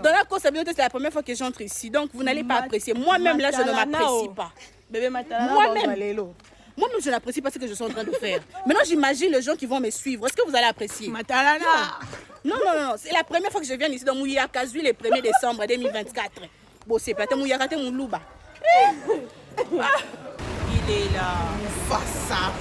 Dans la course à c'est la première fois que j'entre ici, donc vous n'allez pas apprécier. Moi-même, là, je ne m'apprécie pas. Moi-même, je n'apprécie pas ce que je suis en train de faire. Maintenant, j'imagine les gens qui vont me suivre. Est-ce que vous allez apprécier? Non. C'est la première fois que je viens ici dans Mouya Kazui le 1er décembre 2024. Bon, c'est pas Mouya Kate Moulouba. Il est là. Mufasa.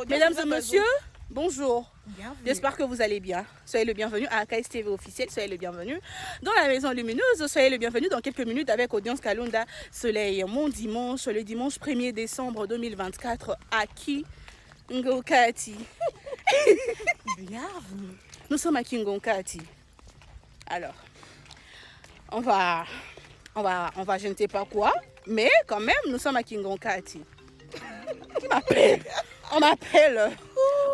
Mesdames et messieurs, bonjour. J'espère que vous allez bien. Soyez le bienvenu à AKS TV officiel. Soyez le bienvenu dans la maison lumineuse. Soyez le bienvenu dans quelques minutes avec Audience Kalunda Soleil. Mon dimanche, le dimanche 1er décembre 2024 à Kingonkati. Bienvenue. Nous sommes à Kingonkati. Alors, on va, je ne sais pas quoi, mais quand même, nous sommes à Kingonkati. Qui m'appelle? On m'appelle.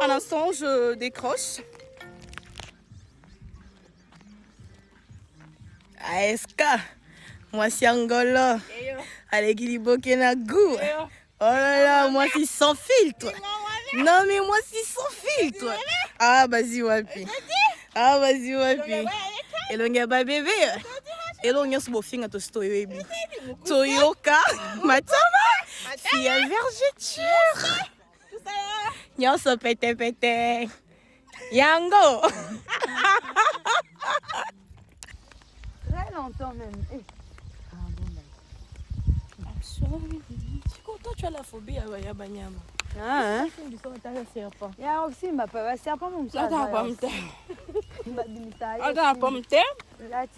En instant, je décroche. ASK, moi c'est Angola. Allez, Gilibo Kenagou. Oh là là, moi c'est sans filtre. Non, mais moi c'est sans filtre. Ah, vas-y, wapi. Ah, vas-y, wapi. Et l'on y a pas bébé. Et l'on y a ce beau film à te stoyer. Toyoka, Matama. Fille à vergeture. Nyon so pété pété. Yango. Très longtemps même. Ah bon Toi tu as la phobie à Banyama. Ah hein? Serpent. Il y a aussi ma papa, serpent mon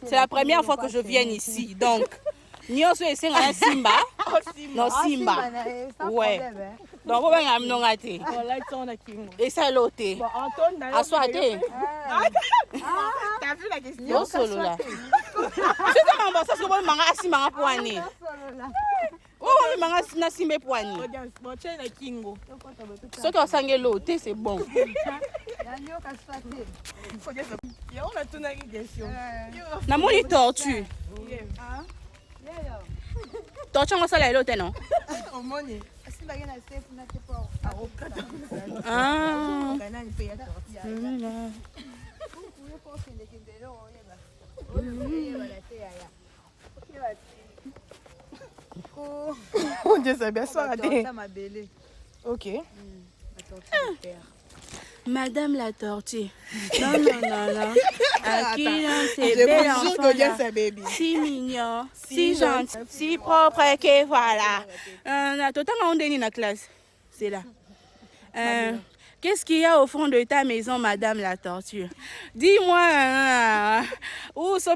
C'est la première fois que je viens ici, donc. Nyonso ese ngana Simba. Non Simba. Ouais. Donc vous venez à me nommer. Et ça l'autre. Assoité. T'as vu la question? Non solo là. C'est comment bon ça ce que vous manga Simba poani. Oh le manga na Simba poani. Bon tiens la kingo. Ce que sangé l'autre c'est bon. On a tout une question. Na moni tortue. Tortue on sala l'autre non? Au money. Ah. Mon Dieu, ça bien ça. Ok. Madame la tortue. Non. À qui là, c'est belle enfant là. Si mignon, si gentil, si propre que voilà. Totalement on est dans la classe. C'est là. Qu'est-ce qu'il y a au fond de ta maison, Madame la tortue? Dis-moi, où sont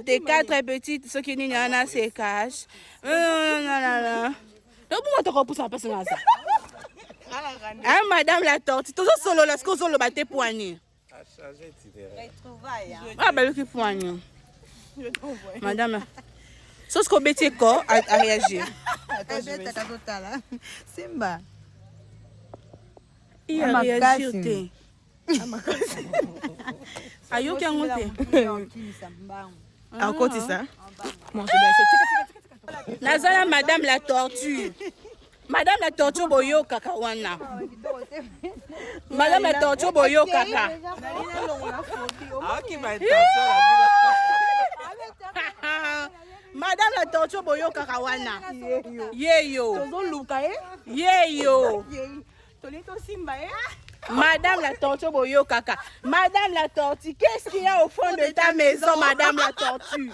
tes quatre petites, ce qui n'y en a, se cachent. Non. Donc, pourquoi tu repousses un peu ça? Madame la tortue, tu es solo là, ce qu'on solo batté poignet. Ah, ben, le poignet. Madame, ce qu'on bêtait corps à réagir. Simba. Il a réagi. Ayo qui a monté. À côté ça. Nazala Madame la tortue. Madame la tortue boyo kakawana. Madame la tortue boyo kaka. Madame la tortue boyo kakawana. Yeyo. Madame la tortue boyo kaka. Madame la tortue, qu'est-ce qu'il y a au fond de ta maison, Madame la tortue?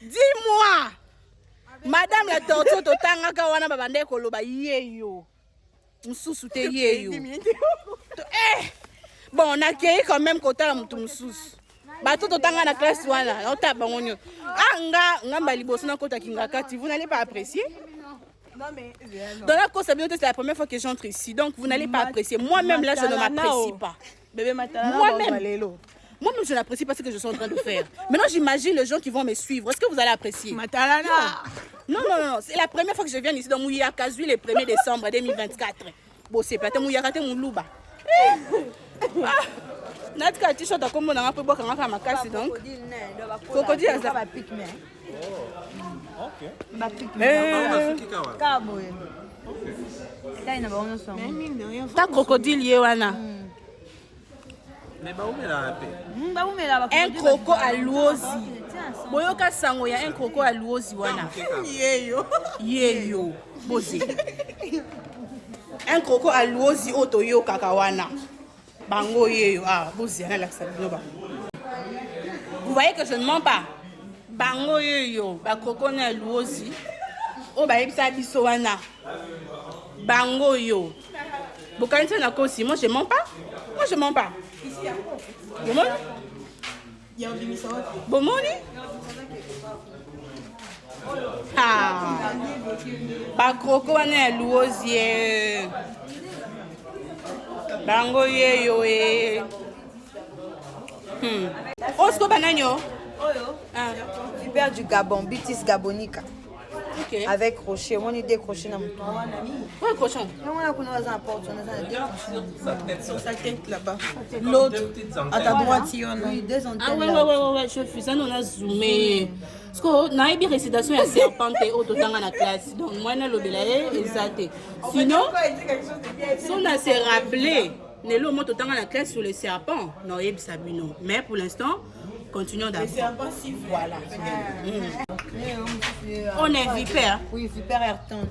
Dis-moi. Madame la tortue, totanga kawana babande koloba yeyo. Msusu te yeyo. Bon, on a accueilli quand même kota mutu msusu. Bato totanga na classe wana, ota bangonyo. Nga mbali boso na kota kingakati, vous n'allez pas apprécier? Dans la course à c'est la première fois que j'entre ici, donc vous n'allez pas apprécier. Moi-même, là, je ne m'apprécie pas. Moi-même, je n'apprécie pas ce que je suis en train de faire. Maintenant, j'imagine les gens qui vont me suivre. Est-ce que vous allez apprécier? Non. C'est la première fois que je viens ici dans Mouya Kazui le 1er décembre 2024. Bon, c'est pas Mouya Kate Moulouba. Natka t-shirt comme on a un peu boire quand on a ma casse donc. Crocodile ça. Ta crocodile ye wana. Un croco à l'osi. Boyoka sango ya un croco à l'osi wana. Yeyo. Bose. Un croco à l'osi otoyo kakawana. Bango yeyo. Ah, bose na laksa binoba. Vous voyez que je ne mens pas. Bango yeyo. Ba croco na l'osi. O ba yebisa biso wana. Bango yo. Bokanisa na kosi. Moi je mens pas. Moi je mens pas. Bomoni? Ah, ba croko wana luozie. Bango ye yo e. Osko bananyo? Ah. Vipère du Gabon, Bitis gabonica. Okay. Avec crochet, on est décroché dans mon tour. Ouais, cochon. On a un porte, on a sur sa tête là-bas. L'autre, à ta droite, il y en a. oui, deux antennes. Ah ouais, je fais ça, on a zoomé. Parce que na ebi récitation ya serpente au totanga na classe. Donc moi na lobela exacté. Sinon, si on a se rappelé, nelo mo totanga na classe sur les serpents. Non, ebi sabino. Mais pour l'instant, continuons d'abord. Les serpents si voilà. On est vipère. Oui, vipère ayrton.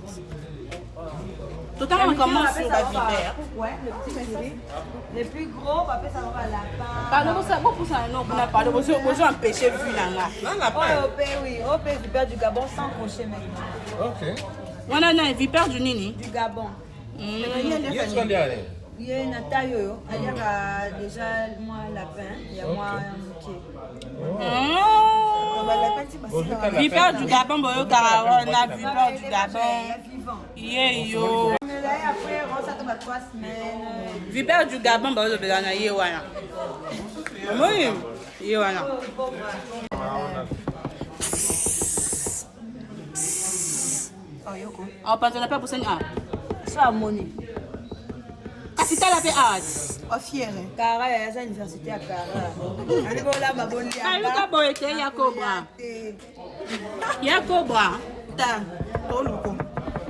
Totalement on commence sur la vipère. Ouais, le petit souris. Les plus gros, papa, ça va à lapin. Pardon, pour ça, non, on a parlé. Vous avez empêché vu là. Oui, OP, vipère du Gabon sans crochet maintenant. Ok. On a une vipère du Nini. Du Gabon. Yes, on est allé. Il y a une taille, il y a déjà moi lapin, il y a moi un vipère du Gabon, boyo karawa, on a vipère du Gabon. Yo. Après, on s'attend à 3 semaines. Vipère du Gabon, boyo belana yewana. Oui, yewana. Oh, parce qu'on n'a pas pour ça. Ça a monnaie. Si tu as la paix, oh, fière. Cara, il y a sa université à Cara. Allez, voilà, ma bonne lien. Ah, il y a Cobra. Il y a Cobra.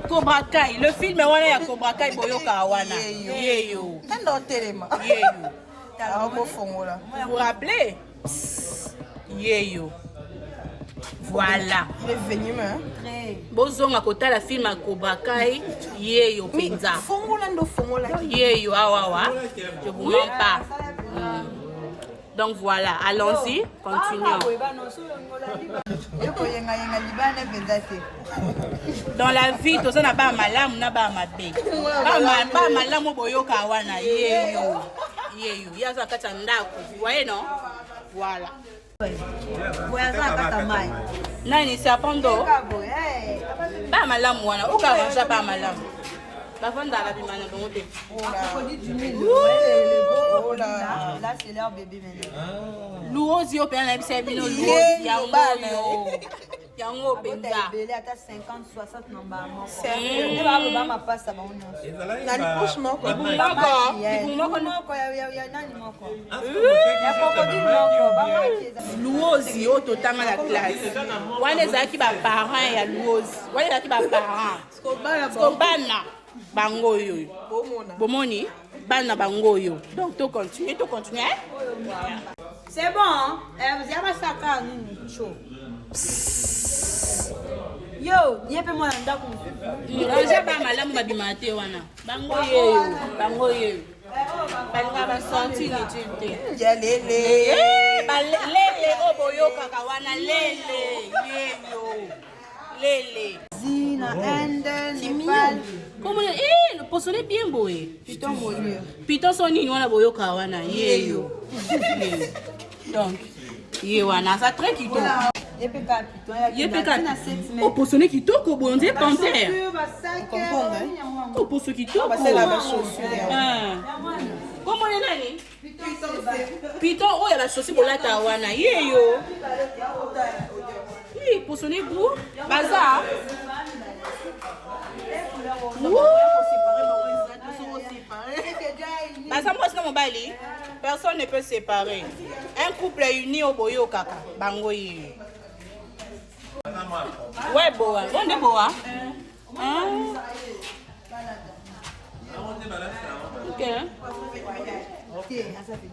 Cobra Kai. Le film, il y a Cobra Kai. Boyo Kawana. Yeyo. Vous vous rappelez? Yeyo. Voilà. Il est venu, hein? Bozonga kota la film à Cobra Kai. Yeyo penza. Fongolando. Yeyo awawa. Je vous mens pas. Donc voilà, allons-y, continuons. Dans la vie, tout ça n'a pas malam, n'a pas mabé. Pas malam boyo kawana. Yeyo. Yeyo. Yaza katandako. Vous voyez non? Voilà. Nani serpento? Pas malam wana. Oka ranja pas malam. La vente à la bimana donc là c'est leur bébé maintenant. Luozi au père l'ebse bino luozi yango benza. Bébé à 50 60 normalement. Sérieux? Ne va pas ma passe ça va on. Nani push moko. Moko. Ya nani moko. Ya crocodile moko. Luozi au totanga la classe. Wana ezaki ba parents ya luozi. Wana ezaki ba parents. Skobana. Bango yo. Bomoni. Bana bango yo. Donc tu continues. C'est bon, hein? Vous avez ça quand nous chaud. Yo, y'a pas moi dans le Ranger pas malamu babimate wana. Bango yo. Banga ba sorti ni tinte. Ya lele. Lele oboyo kaka wana lele. Yeyo. Lele. Zina, Inde, Népal. Comment le poisson bien beau. Piton moulure. Piton son ni wana boyo kawana. Yeyo. Donc, yewana ça très qui tombe. Yepeka. Oh poisson qui tombe au bon Dieu panthère. Oh poisson qui tombe. C'est la même chaussure. Comment on est nani? Piton oh ya la chaussure pour la tawana. Yeyo. Oui, poisson goût. Bazar. Personne ne peut séparer. Un couple est uni au boyo kaka. Bango yi. Ouais, boa. On est boa. Ok.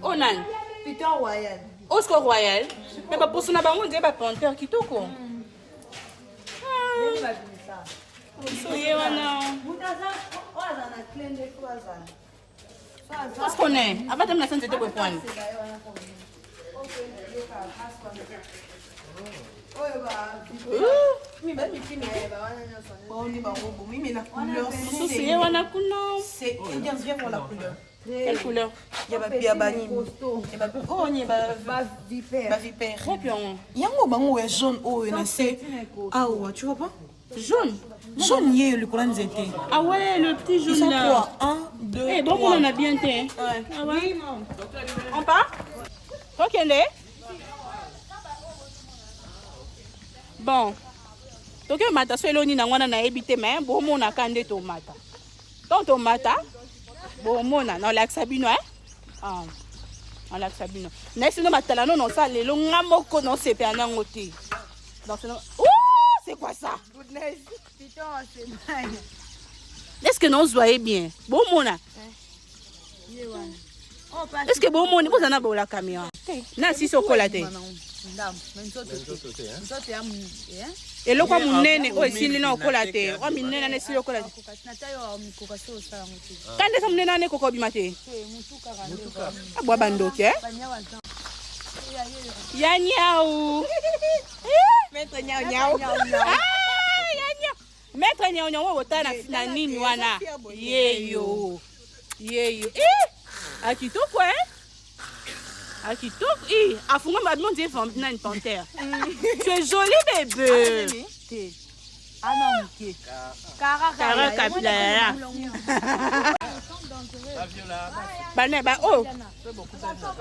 Oh, nan. Peter Royal. Oscar Royal. Mais pour ce n'abord, on dit pas panthère qui tout quoi. Soyez wana. Qu'est-ce qu'on est? Avant de me laisser te prendre. Soyez wana kuna. C'est indien, viens voir la couleur. Quelle couleur? Il y a pas bani. Oh, il y a vipère. Très bien. Il y a un bango jaune oh, il y a c'est ah ouais, tu vois pas? Jaune. Jaune hier le couleur nous était. Ah ouais, le petit jaune Ils sont là. 3, 1, 2. Eh, donc on en a bien été. Ouais. Ah ouais. On part? Ok, né? Bon. Donc, mata, soit l'on y a un habité, mais bon, on a candé tomata. Donc, tomata, bon, on a l'axe sabino, hein? Ah, on l'axe sabino. Next, nous, matala, non, ça, les longs amoko, non, c'est pas un côté. Donc, oh, c'est quoi ça? Est-ce que nous voyons bien? Bon, on a. Est-ce que bon, on a besoin de la caméra? Non, si c'est au colaté. Et là, comme on est, oh, si l'on a au colaté, oh, mais n'est pas si au colaté. Quand est-ce qu'on est dans les cocos du matin? Ah, bois bando, ok? Yaniaou. Maître Niao Niao. Ah, Yaniaou. Maître Niao Niao, on a na nini wana. Yeyo. Yeyo. Eh, akito quoi? Akito, afunga babon dit femme une panthère. Tu es jolie bébé. Ah non, ok. Cara capillaire. Bah ne, bah oh.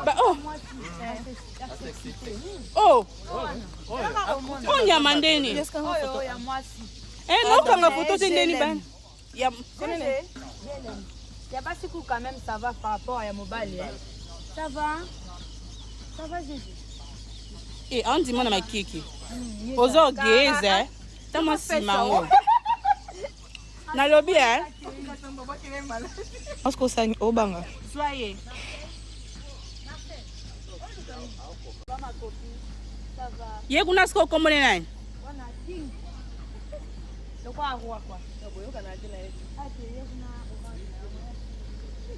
Bah oh. Oh. Oh ya mandeni. Eh non quand la photo c'est ndeni ban. Ya Il n'y a pas si cool quand même, ça va par rapport à Mobile. Ça va? Ça va, Jésus? Eh, on dit moi na kiki. Ozo geze. Tama simango. Na lobby hein? Est-ce que ça au banga? Soyez. Ye kuna sko komone nani?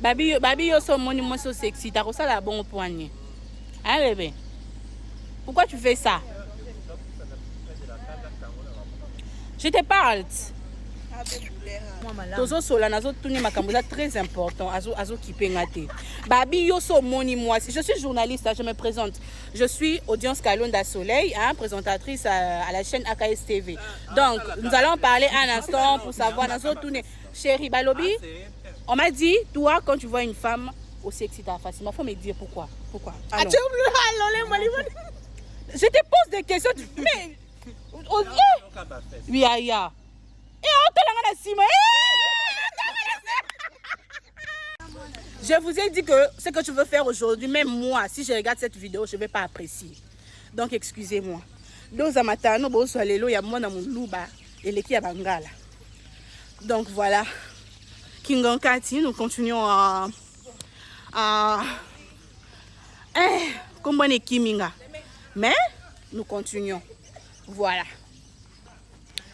Babi yo so moni moi so sexy, t'as ça la bon poignet. Hein bébé? Pourquoi tu fais ça? Je te parle. Tozo sola nazo tuni makambo très important azo kipengate. Babi yo so moni moi, je suis journaliste, je me présente. Je suis Audience Kalonda Soleil, hein, présentatrice à la chaîne AKS TV. Donc, nous allons parler un instant pour savoir nazo tuni chérie Balobi. On m'a dit, toi, quand tu vois une femme aussi excitée facilement, il faut me dire pourquoi. Pourquoi? Alors, je te pose des questions. Mais. Oui, Aya. Et on te l'a dit. Je vous ai dit que ce que tu veux faire aujourd'hui, même moi, si je regarde cette vidéo, je ne vais pas apprécier. Donc, excusez-moi. Donc, voilà. Kingon Kati, nous continuons comme on est Kiminga. Mais nous continuons. Voilà.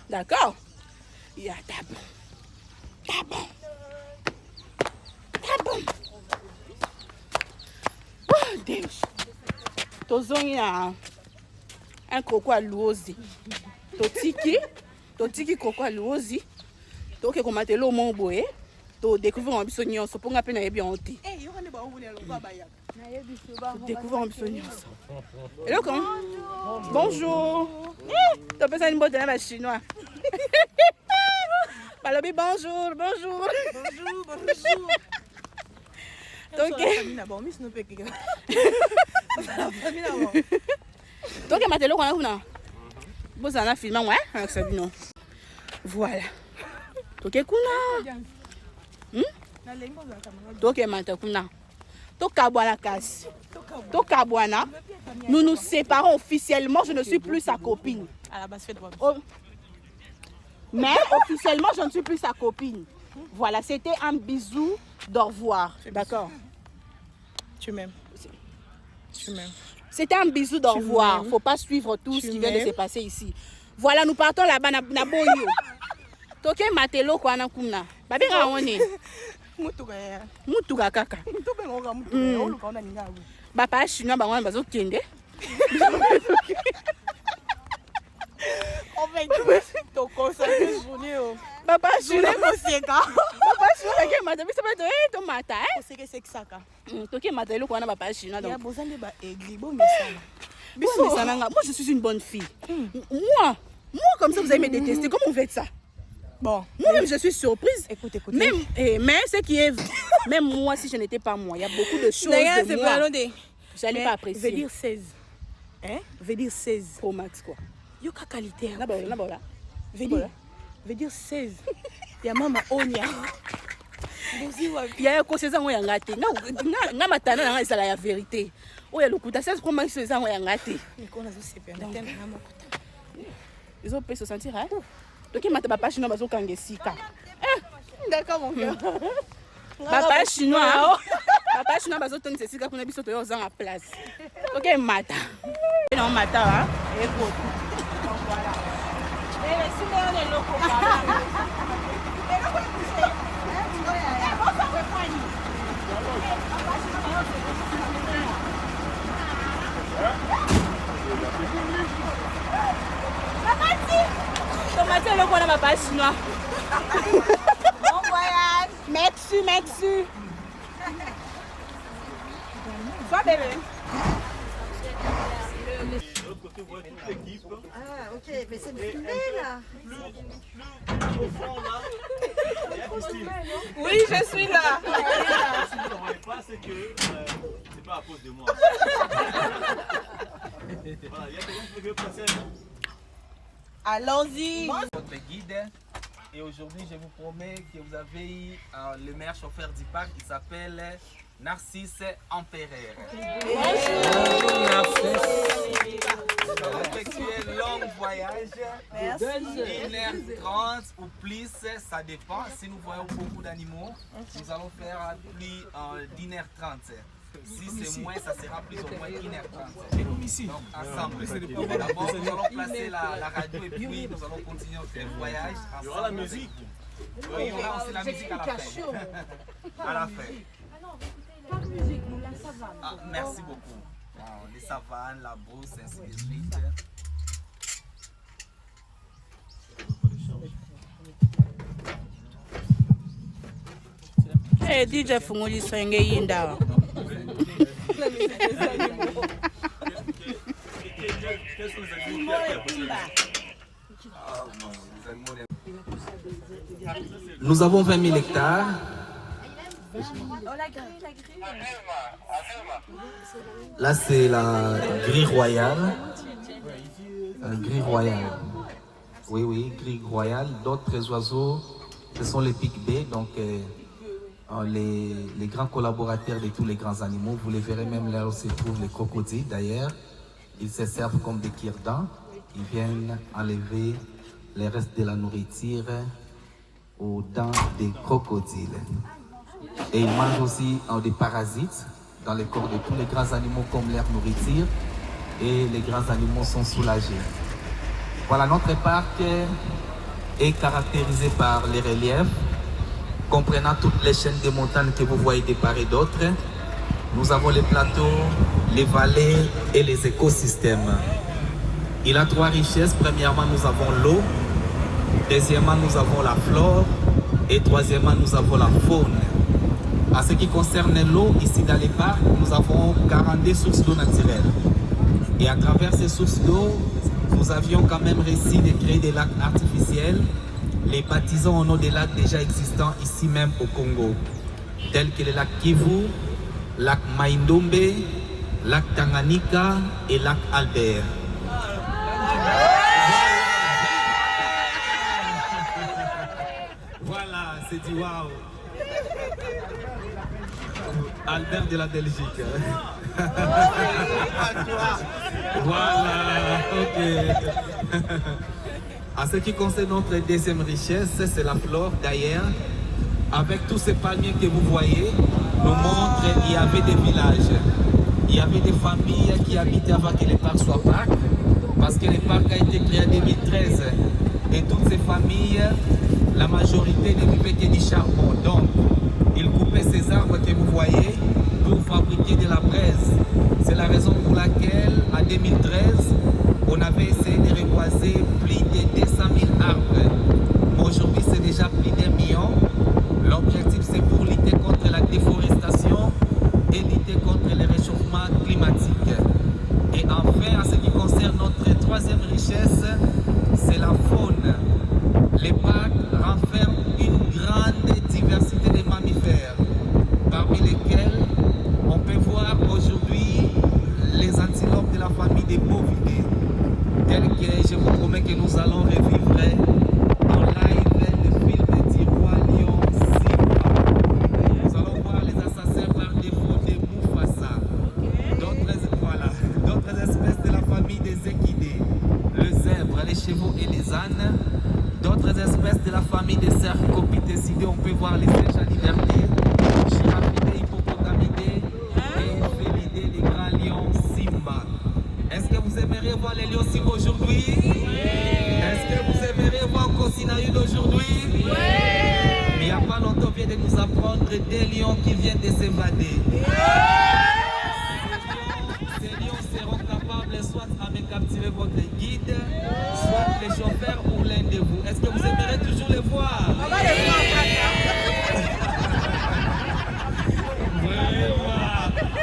D'accord? Il y a d'abord. Oh, Deus. Tozongi un coco à l'osi. Totiki coco à l'osi. Toke komate lo momboé. To découvrir un bisognon, so ponga pena yebi onti. Eh, yo ne ba wule lo baba ya. Découvrir un bisognon. Hello comment? Bonjour. Tu peux ça une botte de chinois. Balobi bonjour. Bonjour. Donc donc matelo kana kuna. Bozana filma ouais, avec Sabino. Voilà. Donc kuna. Donc maintenant, nous nous séparons officiellement. Je ne suis plus sa copine. À la base, faites droit. Oh. Mais officiellement, je ne suis plus sa copine. Voilà, c'était un bisou d'au revoir. D'accord. Tu m'aimes. Tu m'aimes. C'était un bisou d'au revoir. Il ne faut pas suivre tout ce qui vient de se passer ici. Voilà, nous partons là-bas. Naboyo. Toke matelo kwa na kumna. Babi nga wone. Mutuga kaka. Papa chinois ba wana bazo kende. En fait, ton conseil de journée. Papa chinois c'est ça. Papa chinois ke mata bisa ba to to mata C'est que c'est ça ka. Toke matelo kwa na papa chinois donc. Il y a besoin de ba église bon message. Moi je suis une bonne fille. Moi comme ça vous allez me détester. Comment vous faites ça? Bon, moi-même je suis surprise. Écoute. Mais ce qui est même moi si je n'étais pas moi, il y a beaucoup de choses de moi. J'allais pas apprécier. Veut dire 16. Hein? Veut dire 16. Pro max quoi. Yo ka qualité. Na bola. Veut dire 16. Ya mama onya. Ya ko seza ngo yanga te. Nga matana na nga la vérité. Oya lokuta 16 pro max seza ngo yanga te. Nikona zo sependa tena na makuta. Ils ont pu se sentir hein. Toki mata papa chinois bazo kangesika. D'accord mon cœur. Papa chinois. Papa chinois bazo toni sesika kuna biso to yo za place. Toki mata. Non mata hein. Écoute. Donc voilà. Mais si on est loco papa. Tomate le quoi na papa chinois. Bon voyage. Merci. Sois bébé. Ah, ok, mais c'est une fumée là. Au fond là, il y a Christine. Oui, je suis là. Si vous n'en voyez pas, c'est que c'est pas à cause de moi. Voilà, il y a quelqu'un qui veut passer. Allons-y. Votre guide. Et aujourd'hui, je vous promets que vous avez le meilleur chauffeur du parc qui s'appelle Narcisse Empereur. Effectuer long voyage, 1h30 ou plus, ça dépend. Si nous voyons beaucoup d'animaux, nous allons faire plus d'1h30. Si c'est moins, ça sera plus ou moins 1h30. Donc ensemble. D'abord, nous allons placer la radio et puis nous allons continuer notre voyage. Il y aura la musique. Il y aura aussi la musique à la fin. À la fin. Pas de musique, nous la savane. Ah, merci beaucoup. Les savanes, la brousse, ainsi de suite. Eh DJ funguli swenge yinda. Quels sont les animaux qui Nous avons 20 000 hectares. Oh, la grille. Là, c'est la grille royale. Grille royale. Oui, grille royale. D'autres oiseaux, ce sont les pic-baies, donc les grands collaborateurs de tous les grands animaux. Vous les verrez même là où se trouvent les crocodiles d'ailleurs. Ils se servent comme des cure-dents. Ils viennent enlever les restes de la nourriture aux dents des crocodiles. Et ils mangent aussi des parasites dans le corps de tous les grands animaux comme leur nourriture. Et les grands animaux sont soulagés. Voilà, notre parc est caractérisé par les reliefs, comprenant toutes les chaînes de montagnes que vous voyez de part et d'autre. Nous avons les plateaux, les vallées et les écosystèmes. Il a 3 richesses. Premièrement, nous avons l'eau. Deuxièmement, nous avons la flore. Et troisièmement, nous avons la faune. En ce qui concerne l'eau, ici dans les parcs, nous avons 42 sources d'eau naturelles. Et à travers ces sources d'eau, nous avions quand même réussi de créer des lacs artificiels, les baptisant au nom des lacs déjà existants ici même au Congo, tels que le lac Kivu, lac Maindombe, lac Tanganyika et lac Albert. Voilà, c'est du waouh. Albert de la Belgique. Voilà, ok. En ce qui concerne notre deuxième richesse, c'est la flore d'ailleurs. Avec tous ces palmiers que vous voyez, nous montre qu'il y avait des villages. Il y avait des familles qui habitaient avant que les parcs soient parcs, parce que les parcs a été créé en 2013. Et toutes ces familles, la majorité ne vivaient que du charbon. Donc, ils coupaient ces arbres que vous voyez pour fabriquer de la braise. C'est la raison pour laquelle, en 2013, on avait essayé de reboiser plus de 200 000 arbres. Mais aujourd'hui, c'est déjà plus d'1 million. L'objectif, c'est pour lutter contre la déforestation et lutter contre le réchauffement climatique. Et enfin, en ce qui concerne notre troisième richesse, c'est la faune. Les parcs renferment une grande diversité de mammifères, parmi lesquels on peut voir aujourd'hui les antilopes de la famille des bovidés, tels que je vous promets que nous allons revivre en live le film du roi lion Simba. Nous allons voir les assassins par défaut des Mufasa, d'autres espèces de la famille des équidés, le zèbre, les chevaux et les ânes, d'autres espèces de la famille des cercopithècidés, on peut voir les singes à liberté, girafidés, hippopotamidés et félidés, les grands lions Simba. Est-ce que vous aimeriez voir les lions Simba aujourd'hui? Est-ce que vous aimeriez voir Kosinaïd aujourd'hui? Mais il n'y a pas longtemps, on vient de nous apprendre des lions qui viennent de s'évader. Ces lions seront capables soit à me captiver votre guide, soit les chauffeurs ou l'un de vous. Est-ce que vous aimeriez toujours les voir?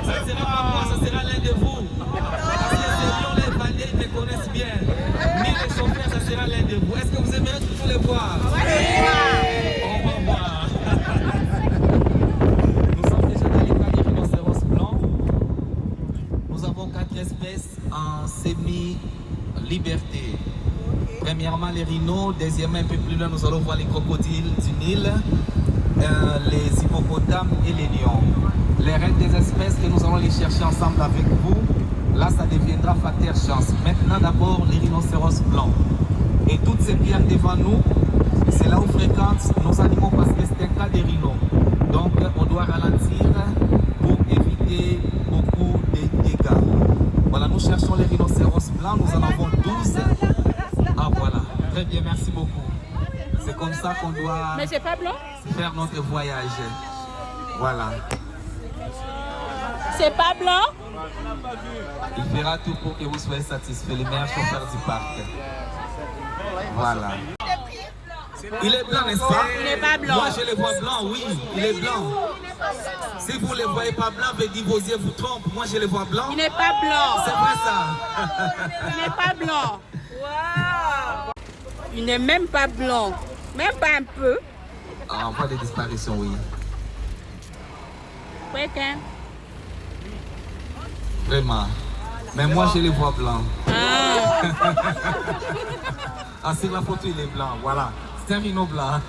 Ça ne sera pas moi, ça sera l'un de vous. Parce que ces lions, les bandits, ils me connaissent bien. Mais les chauffeurs, ça sera l'un de vous. Est-ce que vous aimeriez toujours les voir? On va voir. Nous sommes déjà dans les cas des rhinocéros blancs. Nous avons 4 espèces en semi-liberté. Premièrement, les rhinos. Deuxièmement, un peu plus loin, nous allons voir les crocodiles du Nil, les hippopotames et les lions. Les restes des espèces que nous allons les chercher ensemble avec vous, là ça deviendra fater chance. Maintenant d'abord les rhinocéros blancs. Et toutes ces pierres devant nous, c'est là où fréquentent nos animaux parce que c'est un cas des rhinos. Donc on doit ralentir pour éviter beaucoup de dégâts. Voilà, nous cherchons les rhinocéros blancs, nous en avons 12. Ah voilà, très bien, merci beaucoup. C'est comme ça qu'on doit Mais c'est pas blanc? Faire notre voyage. Voilà. C'est pas blanc? Il fera tout pour que vous soyez satisfaits, les meilleurs chauffeurs du parc. Voilà. Il est blanc, n'est-ce pas? Il n'est pas blanc. Moi, je le vois blanc, oui, il est blanc. Si vous ne le voyez pas blanc, veut dire vos yeux vous trompent. Moi, je le vois blanc. Il n'est pas blanc. C'est vrai ça. Il n'est pas blanc. Wow. Il n'est même pas blanc. Même pas un peu. Ah, on voit des disparitions, oui. Ouais, qu'un. Vraiment. Mais moi, je les vois blancs. Ah. Ah, sur la photo, il est blanc. Voilà. C'est un rhino blanc.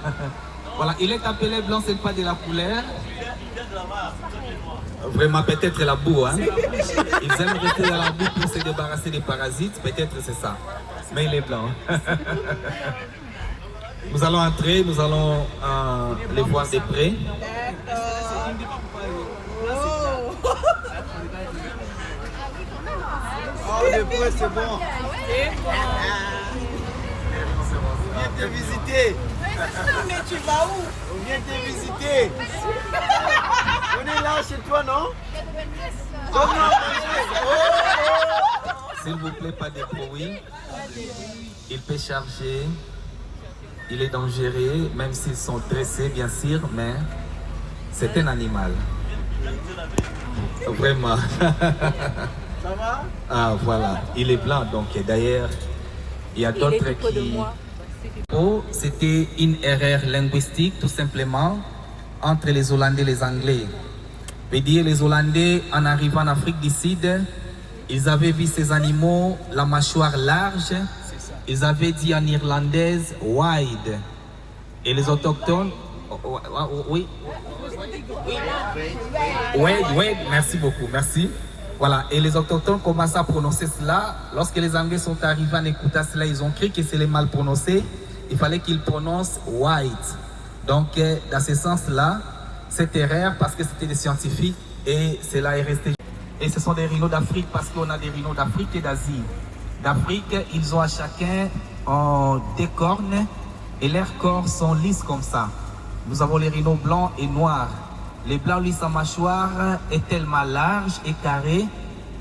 Voilà. Il est appelé blanc, c'est pas de la couleur. Vraiment, peut-être la boue. Hein? Ils aiment rester dans la boue pour se débarrasser des parasites. Peut-être c'est ça. Mais il est blanc. Nous allons entrer, nous allons les voir de près. Oh, de près, c'est bon. On vient te visiter. Mais tu vas où? On vient te visiter. On est là chez toi, non? S'il vous plaît, pas de bruit. Il peut charger. Il est dangereux, même s'ils sont dressés, bien sûr, mais c'est un animal. Vraiment. Ça va? Ah, voilà. Il est blanc, donc d'ailleurs, il y a d'autres qui... Oh, c'était une erreur linguistique, tout simplement, entre les Hollandais et les Anglais. Veut dire, les Hollandais, en arrivant en Afrique du Sud, ils avaient vu ces animaux, la mâchoire large. Ils avaient dit en irlandaise wide. Et les autochtones, Oui. Oui, merci beaucoup, merci. Voilà, et les autochtones commencent à prononcer cela. Lorsque les Anglais sont arrivés en écoutant cela, ils ont cru que c'est les mal prononcé. Il fallait qu'ils prononcent white. Donc, dans ce sens-là, c'était rare parce que c'était des scientifiques et cela est resté. Et ce sont des rhinos d'Afrique parce qu'on a des rhinos d'Afrique et d'Asie. D'Afrique, ils ont à chacun des cornes et leurs corps sont lisses comme ça. Nous avons les rhinos blancs et noirs. Les blancs, lui, sa mâchoire est tellement large et carrée,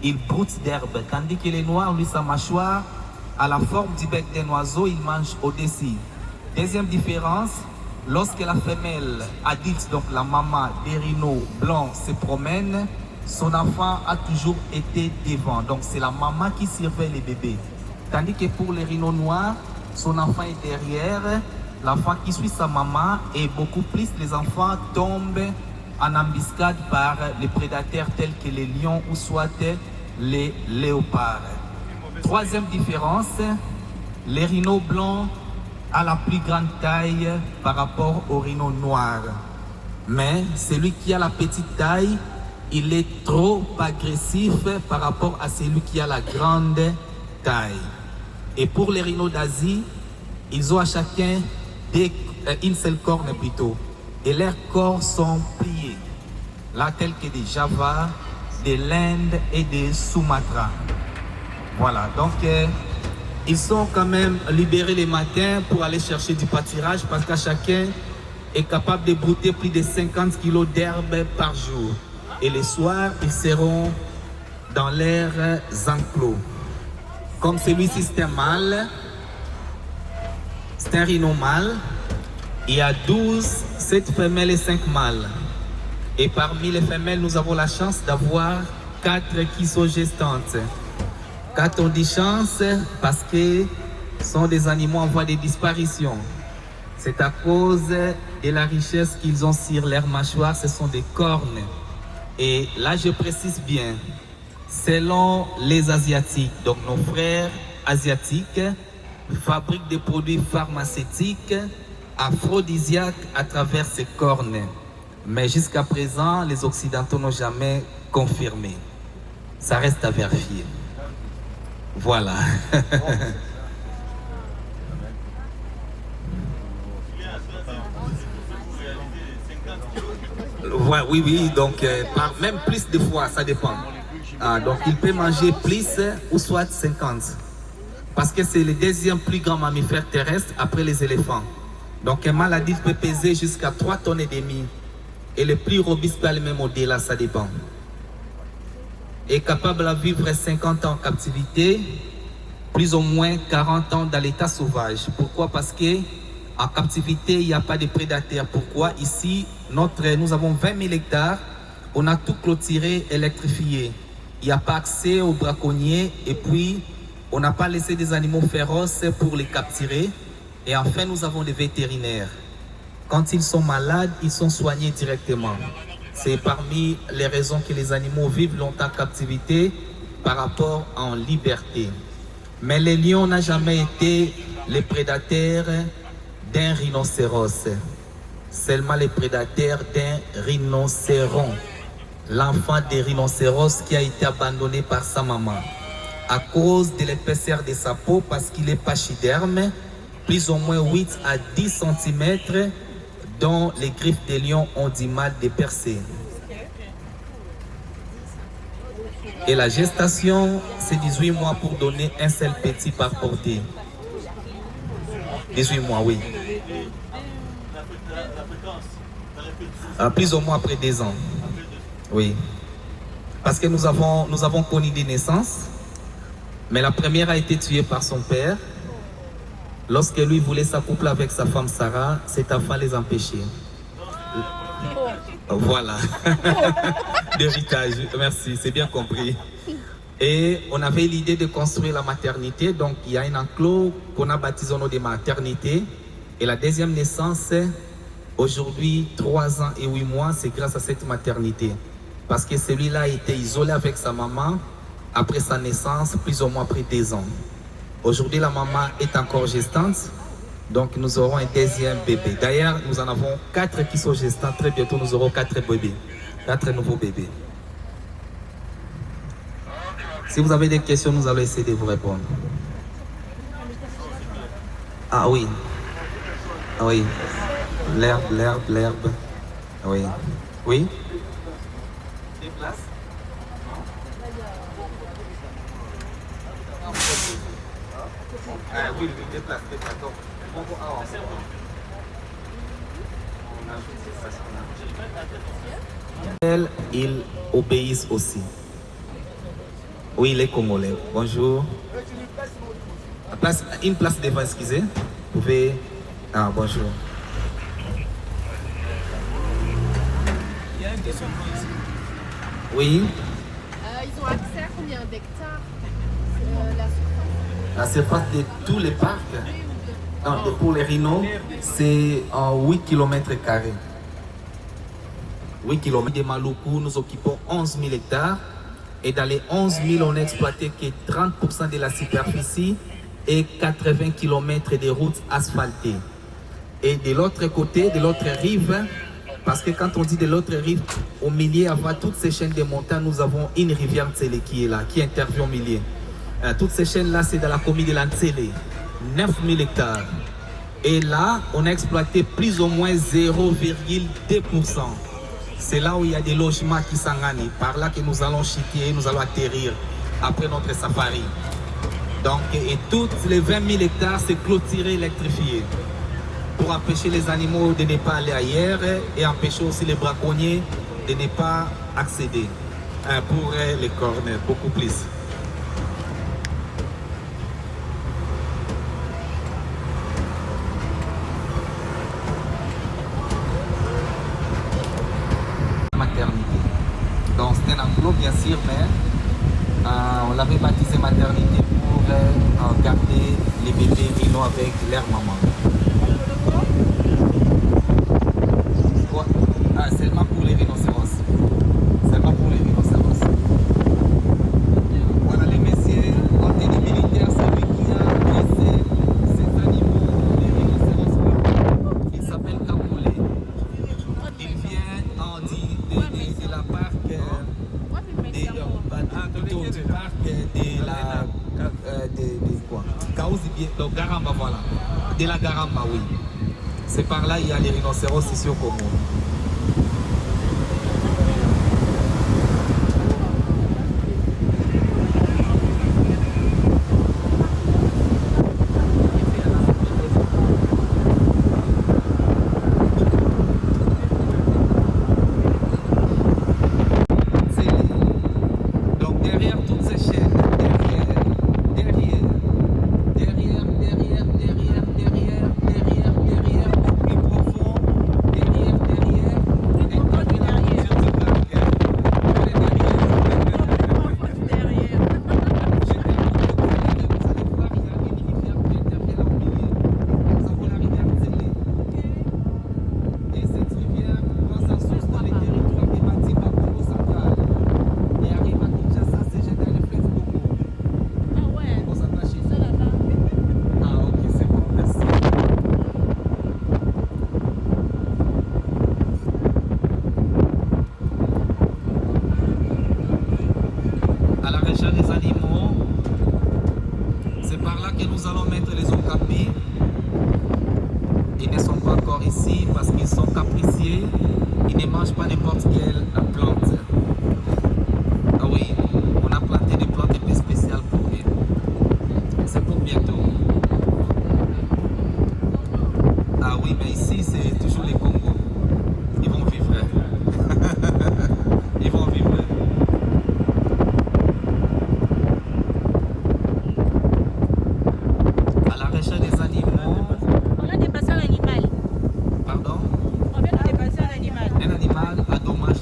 il broute d'herbe. Tandis que les noirs, lui, sa mâchoire a la forme du bec d'un oiseau, il mange au-dessus. Deuxième différence, lorsque la femelle adulte, donc la maman des rhinos blancs, se promène, son enfant a toujours été devant. Donc c'est la maman qui surveille les bébés. Tandis que pour les rhinos noirs, son enfant est derrière, l'enfant qui suit sa maman et beaucoup plus les enfants tombent en embuscade par les prédateurs tels que les lions ou soit les léopards. Troisième différence, les rhinos blancs ont la plus grande taille par rapport aux rhinos noirs. Mais celui qui a la petite taille, il est trop agressif par rapport à celui qui a la grande taille. Et pour les rhinos d'Asie, ils ont à chacun une seule corne plutôt. Et leurs corps sont pliés, là tels que des Java, de l'Inde et des Sumatra. Voilà, donc ils sont quand même libérés les matins pour aller chercher du pâturage parce qu'à chacun est capable de brouter plus de 50 kg d'herbe par jour. Et les soirs, ils seront dans leurs enclos. Comme celui-ci, c'est un mâle, c'est un rhino mâle. Il y a 7 femelles et 5 mâles. Et parmi les femelles, nous avons la chance d'avoir 4 qui sont gestantes. 4 on dit chance parce que ce sont des animaux en voie de disparition. C'est à cause de la richesse qu'ils ont sur leur mâchoire, ce sont des cornes. Et là, je précise bien, selon les Asiatiques, donc nos frères asiatiques fabriquent des produits pharmaceutiques aphrodisiaques à travers ces cornes. Mais jusqu'à présent, les Occidentaux n'ont jamais confirmé. Ça reste à vérifier. Voilà. Oui, donc même plus de fois, ça dépend. Donc il peut manger plus ou soit 50. Parce que c'est le deuxième plus grand mammifère terrestre après les éléphants. Donc un mâle adulte peut peser jusqu'à 3,5 tonnes. Et le plus robuste peut aller même au-delà, ça dépend. Est capable de vivre 50 ans en captivité, plus ou moins 40 ans dans l'état sauvage. Pourquoi? Parce que en captivité, il n'y a pas de prédateurs. Pourquoi? Ici, nous avons 20 000 hectares, on a tout clôturé, électrifié. Il n'y a pas accès aux braconniers et puis on n'a pas laissé des animaux féroces pour les capturer. Et enfin, nous avons des vétérinaires. Quand ils sont malades, ils sont soignés directement. C'est parmi les raisons que les animaux vivent longtemps en captivité par rapport en liberté. Mais les lions n'ont jamais été les prédateurs d'un rhinocéros. Seulement les prédateurs d'un rhinocéron. L'enfant des rhinocéros qui a été abandonné par sa maman. À cause de l'épaisseur de sa peau, parce qu'il est pachyderme, plus ou moins 8 à 10 cm, dont les griffes des lions ont du mal de percer. Et la gestation, c'est 18 mois pour donner un seul petit par portée. 18 mois, oui. Plus ou moins après 2 ans. Oui. Parce que nous avons connu des naissances, mais la première a été tuée par son père. Lorsque lui voulait s'accoupler avec sa femme Sarah, cet enfant les empêchait. Voilà. D'héritage. Merci, c'est bien compris. Et on avait l'idée de construire la maternité. Donc il y a un enclos qu'on a baptisé au nom de maternité. Et la deuxième naissance, aujourd'hui 3 ans et 8 mois, c'est grâce à cette maternité. Parce que celui-là a été isolé avec sa maman après sa naissance, plus ou moins après 2 ans. Aujourd'hui, la maman est encore gestante, Donc nous aurons un deuxième bébé. D'ailleurs, nous en avons 4 qui sont gestants. Très bientôt, nous aurons 4 bébés. 4 nouveaux bébés. Si vous avez des questions, nous allons essayer de vous répondre. Ah oui. Ah oui. L'herbe. Oui. Oui. Des places? Oui, des places. Donc, ils obéissent aussi. Oui, les Congolais. Bonjour. Une place devant, excusez. Vous pouvez... Ah, bonjour. Il y a une question ici. Oui. Ils ont accès à combien d'hectares la surface de tous les parcs? Non, pour les rhinos, c'est en 8 km². 8 km de Maluku, nous occupons 11 000 hectares. Et dans les 11 000, on n'a exploité que 30% de la superficie et 80 km de routes asphaltées. Et de l'autre côté, de l'autre rive, parce que quand on dit de l'autre rive, au milieu, avant toutes ces chaînes de montagnes, nous avons une rivière Ntsele qui est là, qui intervient au milieu. Toutes ces chaînes-là, c'est dans la commune de l'Antsele, 9 000 hectares. Et là, on a exploité plus ou moins 0,2%. C'est là où il y a des logements qui s'engagnent. Par là que nous allons chuter, nous allons atterrir après notre safari. Donc, et toutes les 20 000 hectares, c'est clôturé, électrifié. Pour empêcher les animaux de ne pas aller ailleurs et empêcher aussi les braconniers de ne pas accéder. Pour les cornes, beaucoup plus. Donc c'était un enclos bien sûr, mais on l'avait baptisé maternité pour garder les bébés rhinos avec leur maman. Quoi? Ah, seulement pour les rhinocéros. Seulement pour les rhinocéros. Voilà les messieurs, quand il est militaire, c'est lui qui a dressé ces animaux, les rhinocéros. Il s'appelle Kapoulé. Il vient de la parc donc Garamba, voilà. De la Garamba, oui. C'est par là il y a les rhinocéros ici au Congo. Un animal à dommage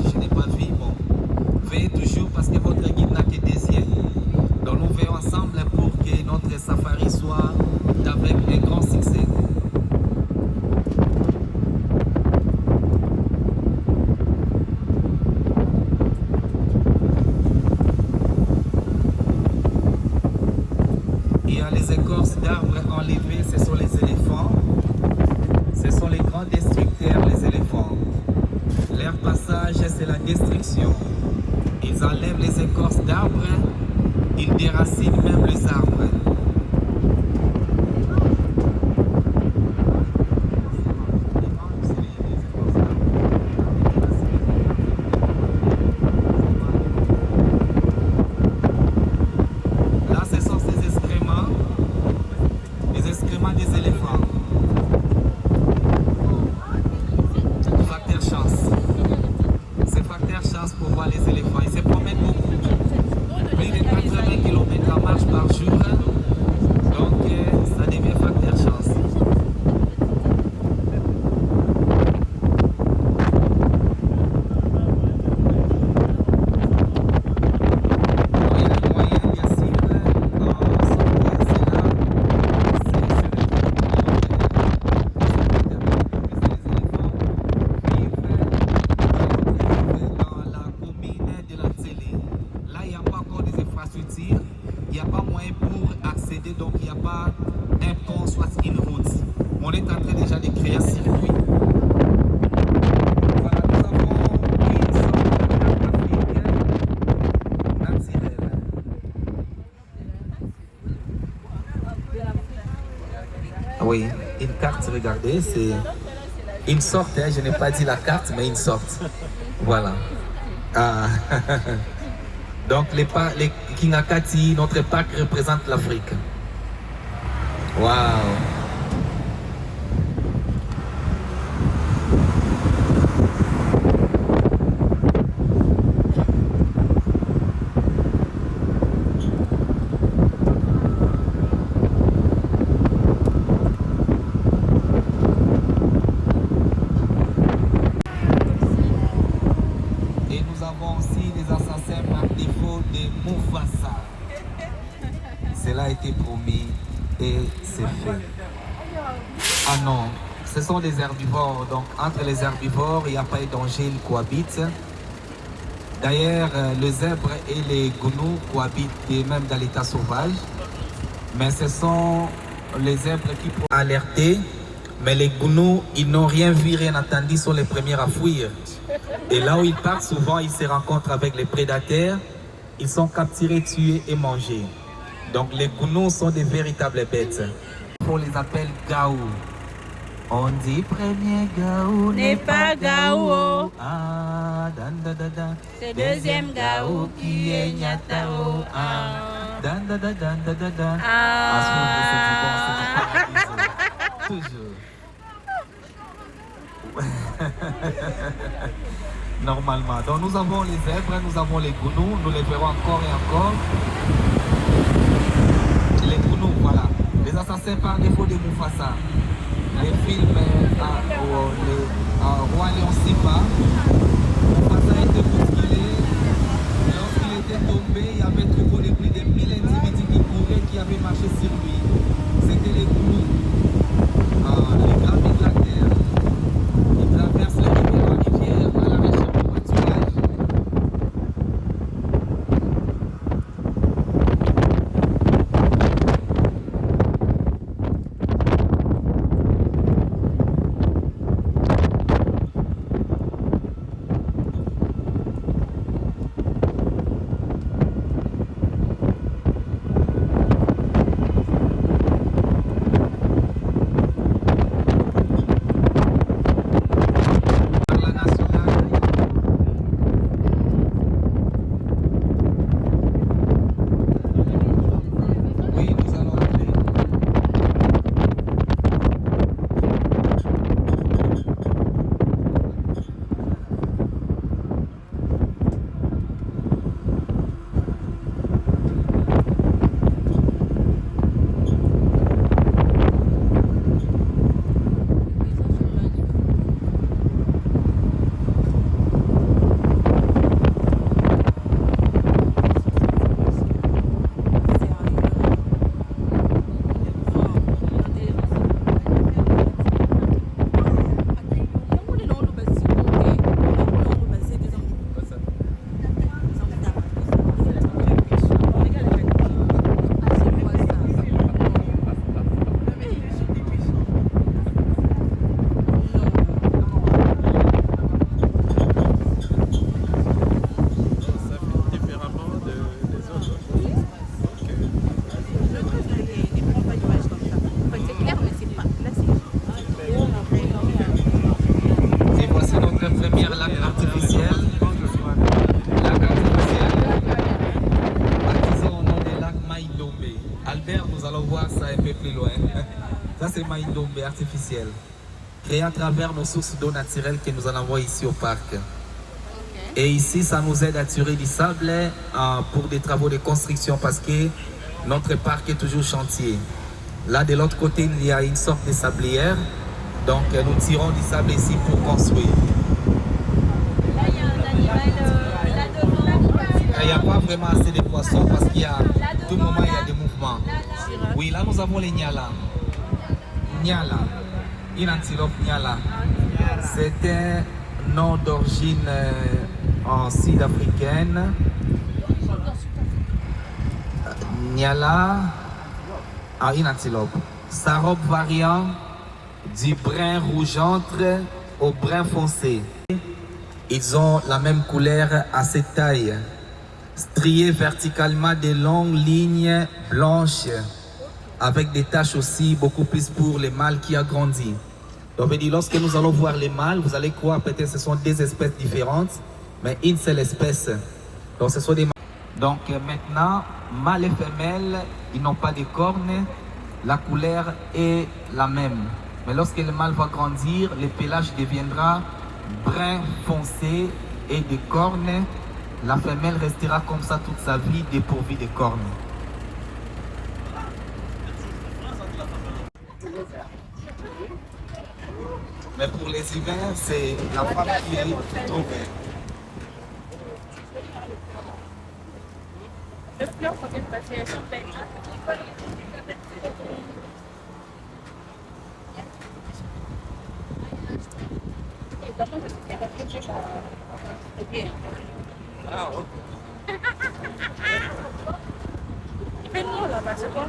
passage, c'est la destruction. Ils enlèvent les écorces d'arbres, ils déracinent même les arbres. Là, ce sont ces excréments, les excréments des éléphants. Facteur chance. C'est facteur chance pour voir les éléphants. Ils se promènent beaucoup. Plus de 80 km en marche par jour. Donc, ça devient facteur chance. Il n'y a pas moyen pour accéder, donc il n'y a pas un pont, soit une route. On est en train déjà de créer un circuit. Voilà, nous avons une sorte d'Afrique naturelle. Oui, une carte, regardez, c'est une sorte, hein, je n'ai pas dit la carte, mais une sorte. Voilà. Ah. Donc les Kingakati, notre parc représente l'Afrique. Waouh! Et nous avons aussi des assassins par défaut de Mufasa. Cela a été promis et c'est fait. Ah non, ce sont des herbivores. Donc entre les herbivores, il n'y a pas de danger, ils cohabitent. D'ailleurs, le zèbre et les gounous cohabitent même dans l'état sauvage. Mais ce sont les zèbres qui peuvent alerter. Mais les gounous, ils n'ont rien vu, rien entendu, ils sont les premiers à fuir. Et là où ils partent, souvent, ils se rencontrent avec les prédateurs. Ils sont capturés, tués et mangés. Donc les gounous sont des véritables bêtes. On les appelle gaou. On dit premier gaou N'est pas gaou. Ah, dan, da, da, da. C'est deuxième gaou qui est Nyatao. Dan, da, da, dan, da, da, da. Ah. C'est du bon, c'est du bon. Toujours. Normalement. Donc nous avons les zèbres, nous avons les gounous, nous les verrons encore et encore. Les gounous, voilà. Les assassins par défaut de Mufasa. Les films Roi Lion Simba. Mufasa était bousculé. Lorsqu'il était tombé, il y avait trouvé de plus de 1000 individus qui couraient, qui avaient marché sur lui. C'était les gounous. Les grands de la terre. Ils traversent la rivière à la région du pâturage. et artificielle, créée à travers nos sources d'eau naturelles que nous en avons ici au parc. Et ici, ça nous aide à tirer du sable pour des travaux de construction parce que notre parc est toujours chantier. Là, de l'autre côté, il y a une sorte de sablière. Donc, nous tirons du sable ici pour construire. Là, il y a un animal là devant. Il n'y a pas vraiment assez de poissons parce qu'il y a, tout le moment, il y a des mouvements. Oui, là, nous avons les Nyala. Nyala. Une antilope Nyala. C'est un nom d'origine sud-africaine. Nyala a une antilope. Sa robe variant du brun rougeâtre au brun foncé. Ils ont la même couleur à cette taille, striés verticalement de longues lignes blanches, avec des taches aussi beaucoup plus pour les mâles qui a grandi. Donc, lorsque nous allons voir les mâles, vous allez croire peut-être que ce sont deux espèces différentes, mais une seule espèce. Donc, ce sont des mâles. Donc, maintenant, mâles et femelles, ils n'ont pas de cornes, la couleur est la même. Mais lorsque le mâle va grandir, le pelage deviendra brun foncé et des cornes. La femelle restera comme ça toute sa vie, dépourvue de cornes. Mais pour les hivers, c'est la femme qui est trouvée. Les fleurs, quand elles passent, elles sont belles. Il fait noir là-bas, c'est quoi?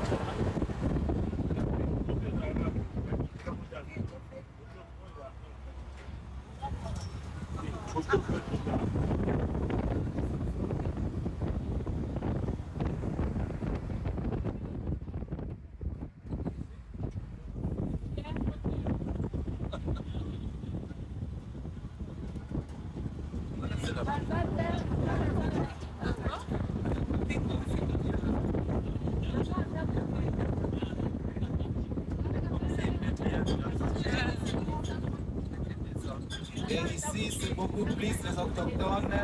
Et ici, c'est beaucoup plus les autochtones.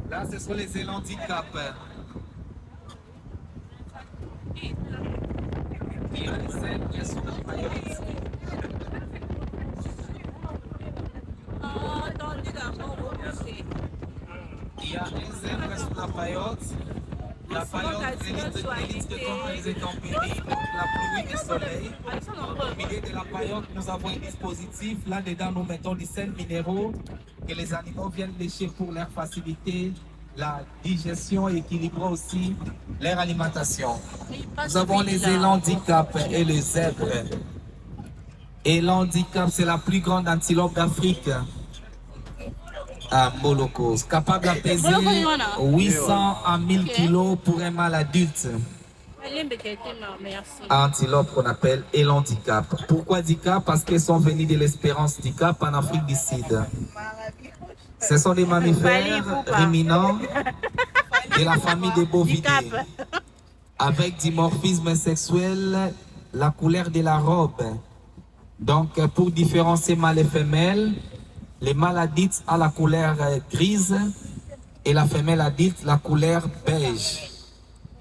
Là, ce sont les élandicap. Il y a les zèbres qui sont la paillotte. Il y a un zèbre sur la paillote. La paillote élite de tempéries et tempéries, la pluie et le soleil. Au milieu de la paillote, nous avons un dispositif. Là-dedans, nous mettons des sels minéraux que les animaux viennent lécher pour leur faciliter la digestion et équilibrer aussi leur alimentation. Nous avons les élandicap et les zèbres. Élandicap, c'est la plus grande antilope d'Afrique. À Molokos, capable de peser 800 à 1000 kilos pour un mâle adulte. Antilope qu'on appelle élandicap. Pourquoi dicap? Parce qu'elles sont venues de l'espérance du Cap en Afrique du Sud. Ce sont des mammifères ruminants de la famille des bovidés, avec dimorphisme sexuel, la couleur de la robe. Donc, pour différencier mâles et femelles, les mâles adultes ont la couleur grise et la femelle adulte la couleur beige.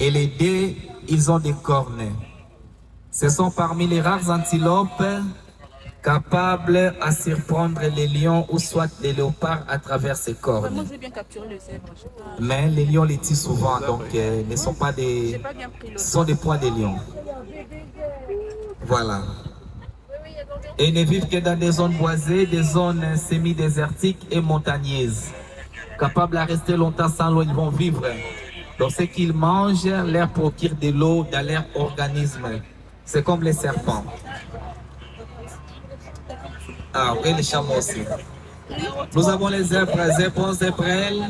Et les deux, ils ont des cornes. Ce sont parmi les rares antilopes capables à surprendre les lions ou soit les léopards à travers ses cornes. Moi, j'ai bien capturé le zèbre. Mais les lions les tuent souvent, donc ne sont pas des... Ce sont des poids des lions. Voilà. Et ils ne vivent que dans des zones boisées, des zones semi-désertiques et montagneuses. Capables à rester longtemps sans l'eau, ils vont vivre. Donc ce qu'ils mangent leur procure de l'eau dans leur organisme. C'est comme les serpents. Ah oui, les chameaux aussi. Nous avons les zèbres, zèbres, zèbrelles,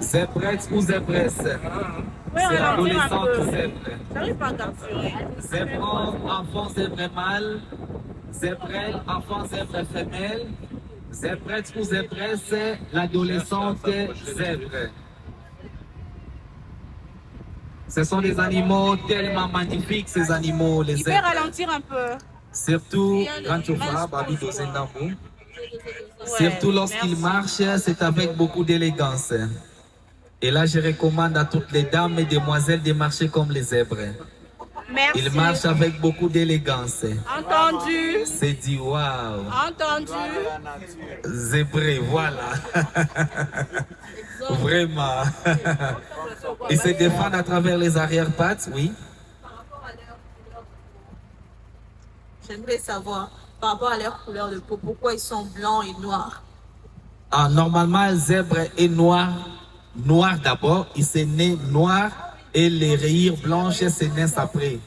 zèbrettes ou zèbresses. C'est l'adolescente zèbre. J'arrive pas à capturer. Zèbre, enfant, zèbre mâle. Zèbrelle, enfant, zèbre femelle. Zèbrette ou zèbresse, l'adolescente zèbre. Ce sont des animaux tellement magnifiques, ces animaux, les zèbres. Il peut ralentir un peu. Surtout quand tu vois Babi Dozendambo. Surtout lorsqu'il marche, c'est avec beaucoup d'élégance. Et là, je recommande à toutes les dames et demoiselles de marcher comme les zèbres. Merci. Il marche avec beaucoup d'élégance. Entendu. C'est dit waouh. Entendu. Zébré, voilà. Vraiment. Il se défend à travers les arrière-pattes, oui. J'aimerais savoir, par rapport à leur couleur de peau, pourquoi ils sont blancs et noirs? Ah, normalement, le zèbre est noir. Noir d'abord, il s'est né noir et les rayures blanches se naissent après.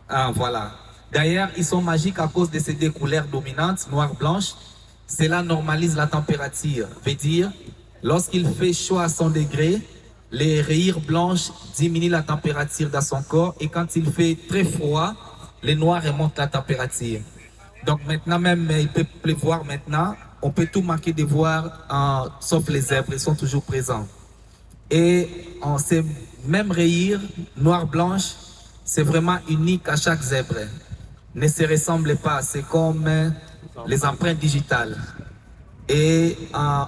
Ah, voilà. D'ailleurs, ils sont magiques à cause de ces deux couleurs dominantes, noir-blanche. Cela normalise la température. Veut dire, lorsqu'il fait chaud à 100 degrés, les rayures blanches diminuent la température dans son corps et quand il fait très froid, les noirs remontent la température. Donc maintenant même, il peut pleuvoir maintenant. On peut tout manquer de voir, sauf les zèbres, ils sont toujours présents. Et en ces mêmes rayures, noir-blanche, c'est vraiment unique à chaque zèbre. Ne se ressemble pas, c'est comme les empreintes digitales. Et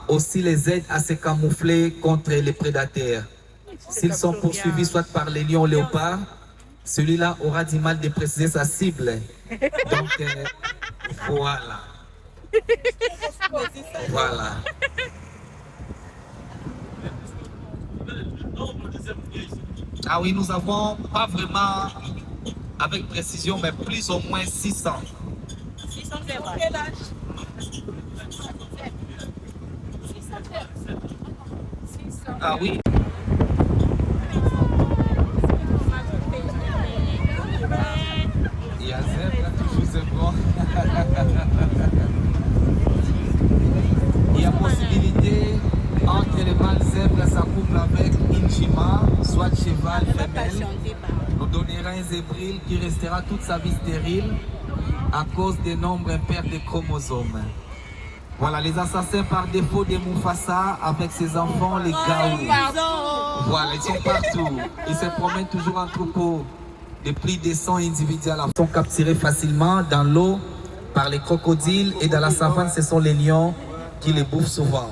aussi les aide à se camoufler contre les prédateurs. S'ils sont poursuivis soit par les lions ou léopards, celui-là aura du mal de préciser sa cible. Donc, voilà. Voilà. Ah oui, nous avons pas vraiment avec précision, mais plus ou moins 600. 600 zèbres. Quel âge? 600. Ah oui. Il y a zèbre, toujours c'est bon. Il y a possibilité entre les mâles zèbres, ça couple avec une chima, soit cheval, femelle. Nous donnera un zébril qui restera toute sa vie stérile à cause des nombres impairs de chromosomes. Voilà, les assassins par défaut de Mufasa avec ses enfants, les Gaou. Voilà, ils sont partout. Ils se promènent toujours en troupeau. De plus de 100 individus sont capturés facilement dans l'eau par les crocodiles et dans la savane, ce sont les lions qui les bouffent souvent.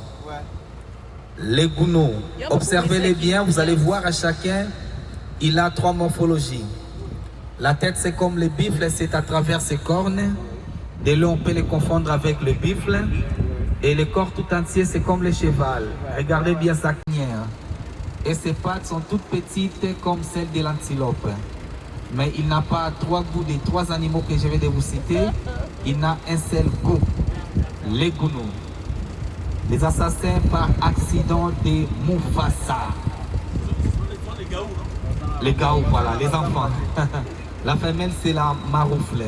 Les gounous, observez-les bien, vous allez voir à chacun, il a 3 morphologies. La tête, c'est comme le buffle, c'est à travers ses cornes. De là, on peut les confondre avec le buffle. Et le corps tout entier, c'est comme le cheval. Regardez bien sa crinière. Et ses pattes sont toutes petites comme celles de l'antilope. Mais il n'a pas 3 goûts des 3 animaux que je vais de vous citer. Il n'a un seul goût. Les gounous. Les assassins par accident de Mufasa. Les gaou, voilà, les enfants. La femelle, c'est la maroufle.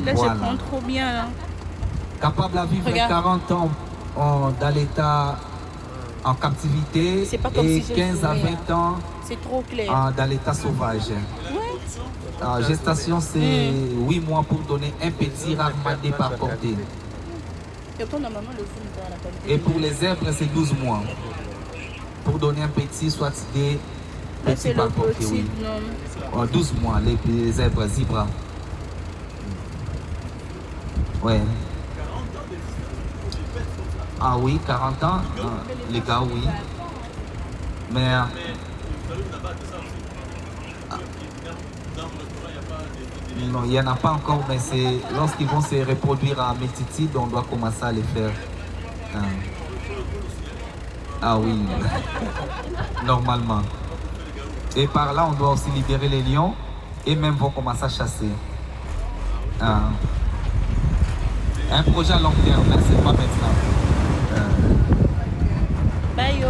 Là, voilà. Je prends trop bien. Là. Capable à vivre 40 ans dans l'état en captivité et si 15 à 20 ans trop clair. Dans l'état sauvage. Ouais. Gestation, c'est 8 mois pour donner un petit rarement par portée. Et pour les zèbres, c'est 12 mois. Pour donner un petit, soit des petits par portée. Oui. 12 mois, les zèbres, zebras. Ouais. Ah oui, 40 ans, les gars, oui. Mais... non, il n'y en a pas encore, mais c'est lorsqu'ils vont se reproduire à Métitide, on doit commencer à les faire. Ah oui, normalement. Et par là, on doit aussi libérer les lions et même vont commencer à chasser. Un projet à long terme, mais c'est pas maintenant. Bye yo.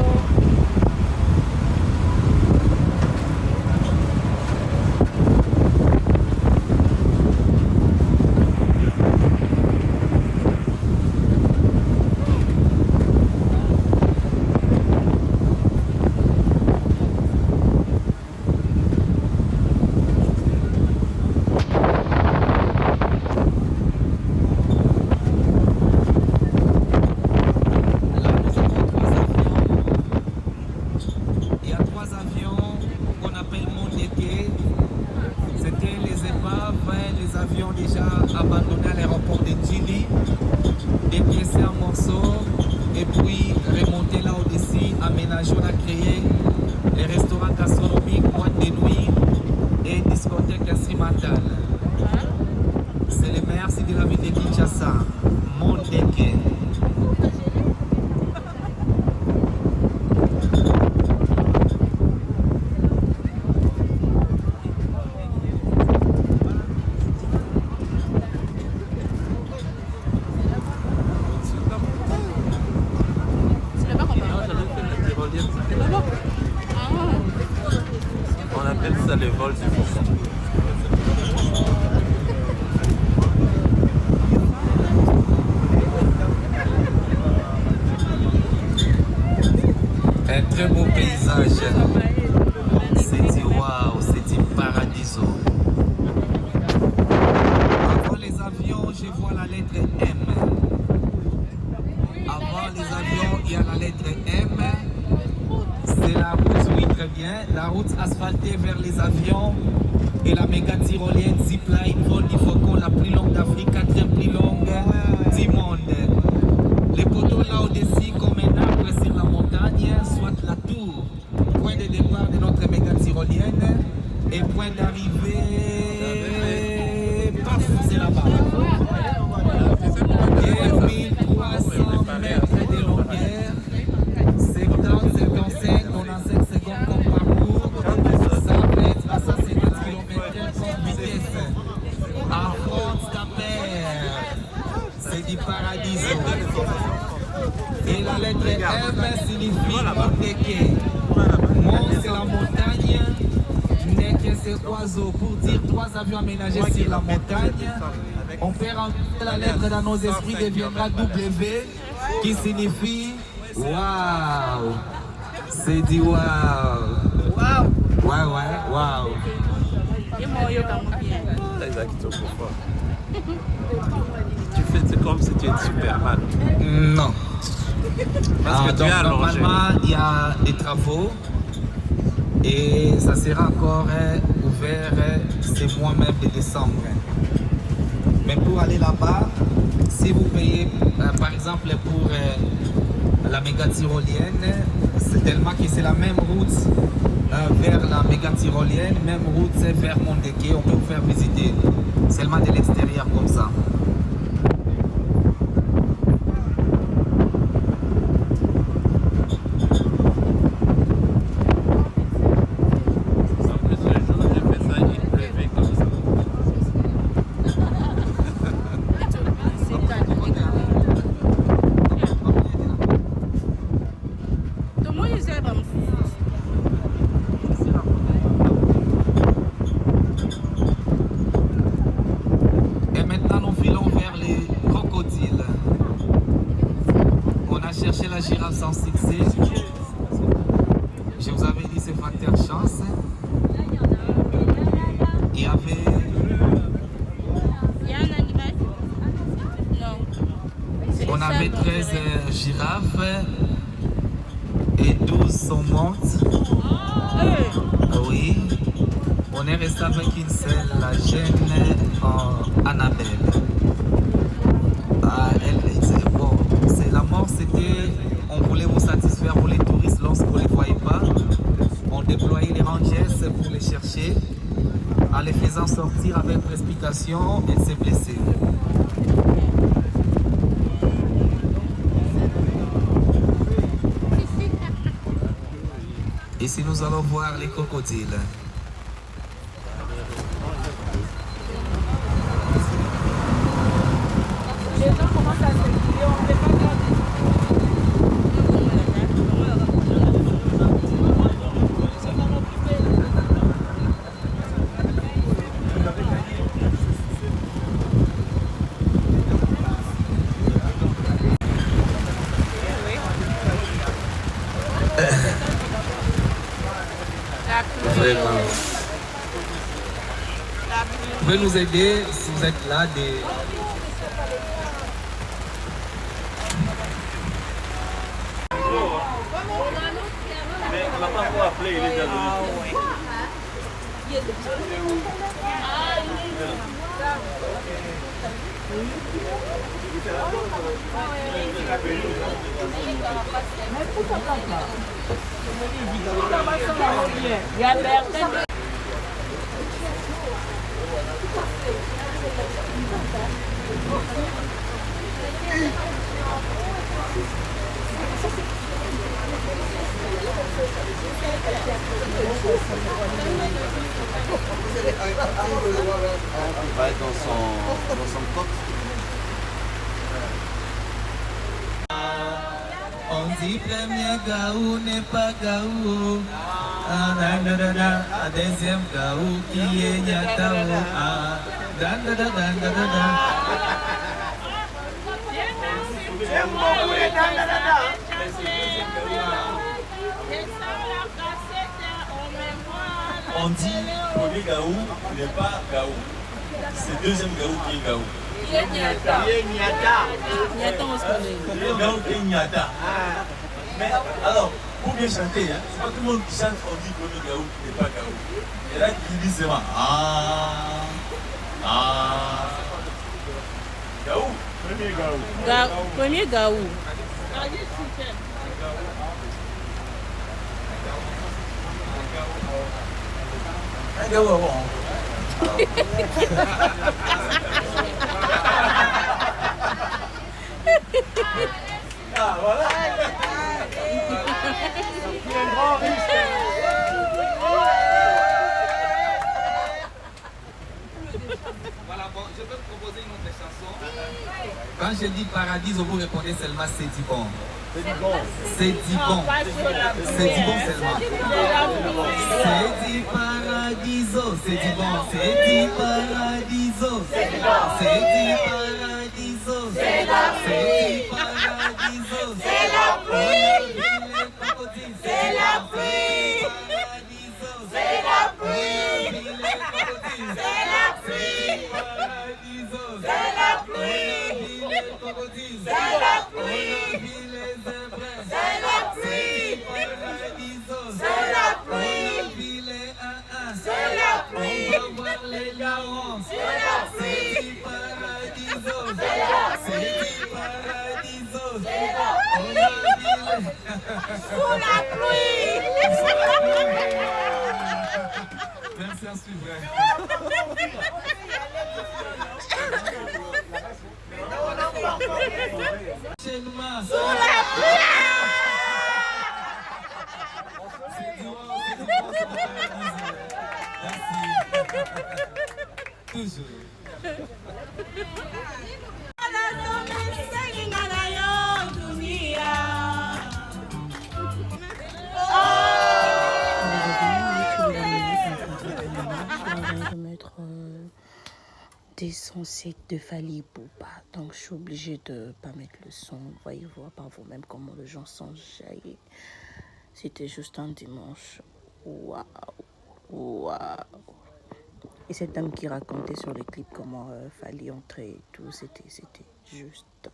en morceaux et puis remonter là au-dessus, aménager, on a créé les restaurants gastronomiques, boîtes de nuit et discothèques instrumentales. C'est le meilleur site de la ville de Kinshasa, Mondeke. On appelle ça le vol du faucon. Un très beau paysage. C'est dit waouh, c'est dit paradiso. Avant les avions, je vois la lettre M. Avant les avions, il y a la lettre M. C'est la route, oui, très bien. La route asphaltée vers les avions et la méga tyrolienne zipline vol du faucon, la plus longue d'Afrique, 4e plus longue du monde. Les poteaux là au-dessus comme un arbre sur la montagne, soit la tour, point de départ de notre méga tyrolienne et point d'arrivée, paf, c'est là-bas. Et 1300 mètres de longueur, 70-55, 95 secondes comme parcours, 100 mètres à 150 km comme vitesse. Affronte ta mer, c'est du paradis. Et la lettre M signifie Mondeke. Mont c'est la montagne, Ndeke c'est oiseau. Pour dire 3 avions aménagés sur la montagne, on fait rentrer la lettre dans nos esprits, deviendra W qui signifie waouh. C'est dit waouh. Waouh. Ouais, ouais, waouh. Tu fais comme si tu es Superman. Non. Parce que tu es allongé. Normalement, il y a des travaux et ça sera encore ouvert ce mois même de décembre. Mais pour aller là-bas, si vous payez, par exemple, pour la méga tyrolienne, c'est tellement que c'est la même route vers la méga tyrolienne, même route vers Mondeke, on peut vous faire visiter seulement de l'extérieur comme ça. Sans succès. Je vous avais dit ce facteur chance. Il y avait... Il y a un animal? Non. On avait 13 girafes et 12 sont mortes. Oui. On est resté avec une seule, la jeune Annabelle. Elle était bon. C'est la mort, c'était... On voulait vous satisfaire pour les touristes lorsqu'on ne les voyait pas. On déployait les rangers pour les chercher, en les faisant sortir avec précipitation et se blesser. Ici, nous allons voir les crocodiles. Les gens commencent à se dire, on ne peut pas garder. Vous pouvez nous aider si vous êtes là des... Mais on n'a pas encore appelé, il est déjà venu. Il va être dans son coq. On dit premier gaou n'est pas gaou. Un deuxième gaou qui est Nyatao. On dit premier gaou n'est pas gaou. C'est deuxième gaou qui est gaou. Le gaou qui est Nyata. Mais alors, pour bien chanter, hein, c'est pas tout le monde qui chante, on dit premier gaou n'est pas gaou. Il y en a qui disent seulement gaou. Premier gaou. Premier gaou. Un gaou avant. Ah voilà. Un grand risque. Voilà, bon, je vais vous proposer une autre chanson. Quand je dis paradiso, vous répondez seulement c'est dit bon. C'est dit bon. C'est dit bon. C'est dit bon seulement. C'est dit paradiso. C'est dit bon. C'est dit paradiso. C'est dit bon. C'est dit paradiso. C'est dit paradiso. C'est la pluie. C'est la pluie. C'est la pluie. C'est la pluie. C'est la pluie. C'est la pluie. C'est la pluie. C'est la pluie. C'est la pluie. On va voir les garons. C'est la pluie. C'est la pluie. Paradiso. C'est la pluie. Sous la pluie. Merci à suivre. Sous la pluie. Toujours. De mettre des sons de Fally Ipupa, donc je suis obligée de pas mettre le son. Voyez voir par vous-même comment les gens s'enjaillent. C'était juste un dimanche. Waouh, waouh. Et cette dame qui racontait sur les clips comment Fally entrer et tout, c'était juste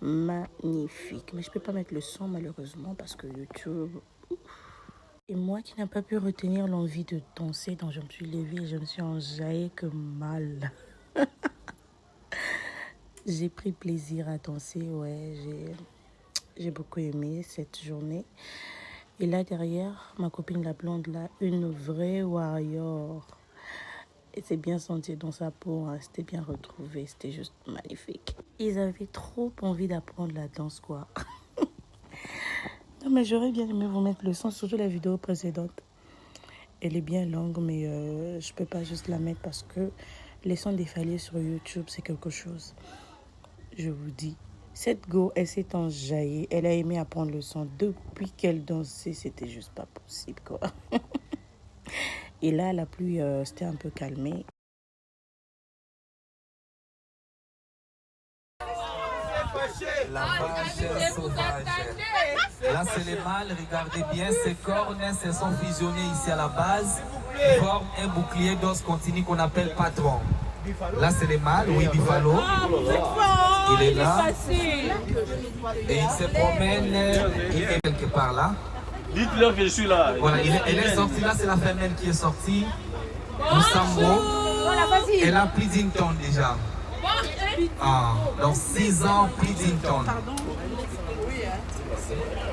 magnifique. Mais je peux pas mettre le son malheureusement parce que YouTube. Et moi qui n'ai pas pu retenir l'envie de danser, donc je me suis levée et je me suis enjaillée que mal. J'ai pris plaisir à danser, ouais, j'ai beaucoup aimé cette journée. Et là derrière, ma copine la blonde là, une vraie warrior. Et c'est bien senti dans sa peau, hein. C'était bien retrouvé, c'était juste magnifique. Ils avaient trop envie d'apprendre la danse, quoi. Non, mais j'aurais bien aimé vous mettre le son, surtout la vidéo précédente. Elle est bien longue, mais je peux pas juste la mettre parce que les sons des Fally sur YouTube, c'est quelque chose. Je vous dis, cette go, elle s'est enjaillée. Elle a aimé apprendre le son depuis qu'elle dansait. C'était juste pas possible, quoi. Et là, la pluie s'était un peu calmée. La vache sauvage. Là, c'est les mâles. Regardez bien, ces cornes, elles sont fusionnées ici à la base. Forment un bouclier d'os continu qu'on appelle patron. Là, c'est les mâles, oui, Buffalo. Il est là. Et il se promène, il est quelque part là. Dites-leur que je suis là. Voilà, elle est sortie là, c'est la femelle qui est sortie. Nous sommes beaux. Elle a plus d'une tonne déjà. Ah, donc 6 ans, Piddington. Pardon.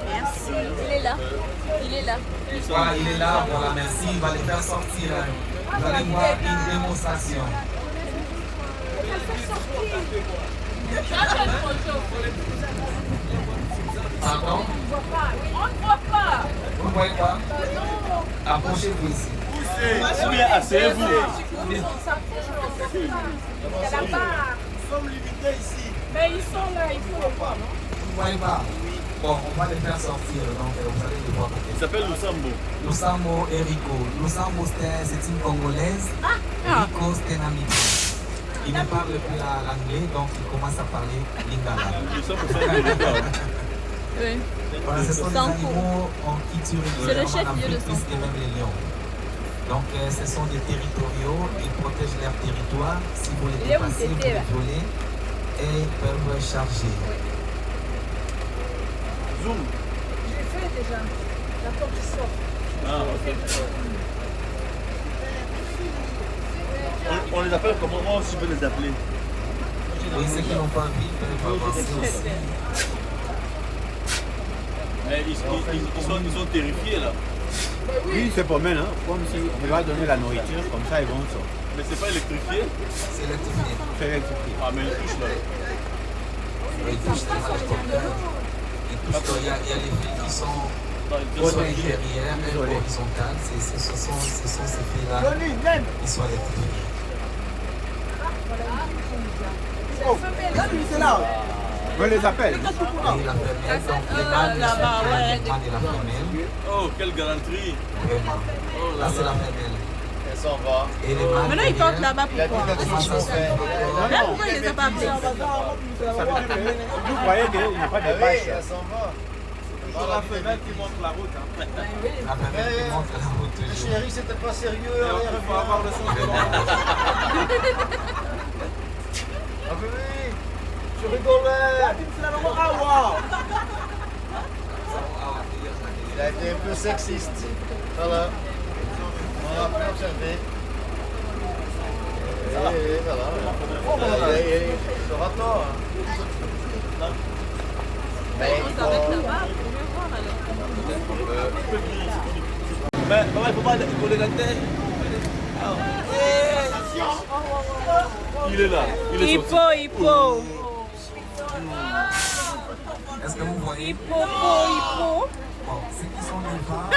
Merci. Il est là. Il est là. Voilà, il est là, voilà, merci. Il va les faire sortir. Vous allez voir une démonstration. Pardon? On ne voit pas. Vous ne voyez pas? Approchez-vous ici. Ou bien asseyez-vous. Nous sommes limités ici. Mais ils sont là, il faut le voir, non? Vous ne voyez pas? Bon, on va les faire sortir, donc vous allez les voir. Il s'appelle Lusambo. Lusambo et Rico. Lusambo, c'est une Congolaise. Rico, c'est un ami. Il ne parle plus l'anglais, donc il commence à parler lingala. Lusambo, c'est un Lingala. Oui. Voilà, ce sont des animaux qui tuent C'est le régulièrement chef-lieu de plus que même les lions. Donc ce sont des territoriaux, ils protègent leur territoire. Si vous les dépassez, vous les violez et ils peuvent charger. Zoom. J'ai fait déjà. La porte qui sort. Ah, ok. On les appelle comment? Moi aussi, je peux les appeler. Oui, ceux qui n'ont pas envie peuvent avancer aussi. Mais ils sont terrifiés là. Oui, ils se promènent, hein, comme si on va donner la nourriture, comme ça ils vont sortir. Mais c'est pas électrifié? C'est électrifié. C'est électrifié. Ah, mais ils touchent là. Ils touchent les hélicoptères. Ils touchent, il y a les filles qui sont derrière, horizontales. Ce sont ces filles-là qui sont électrifiées. C'est là. On les appelle. Et la femelle, donc les mâles là-bas, ouais. de la femelle. Oh, quelle galanterie! Vraiment. Là, c'est la femelle. Elle s'en va. Et les mâles. Maintenant, ils partent là-bas, pourquoi? Comment ça se fait? Là, pourquoi il les a pas appelés? Ça veut dire que vous croyez qu'il n'y a pas de bâche. Elle s'en va. C'est la femelle qui montre la route. Hein. La femelle qui montre la route toujours. Chérie, c'était pas sérieux. Il faut avoir le sens de Ah oui, je rigolais. Il a été un peu sexiste. Voilà. On a pu observer. Et voilà. Il sera tort. Mais il faut... Mais il faut pas coller la tête. Il est là. Il est sorti. Hippo. Est-ce que vous voyez? Hippo. Bon, ceux qui sont devant.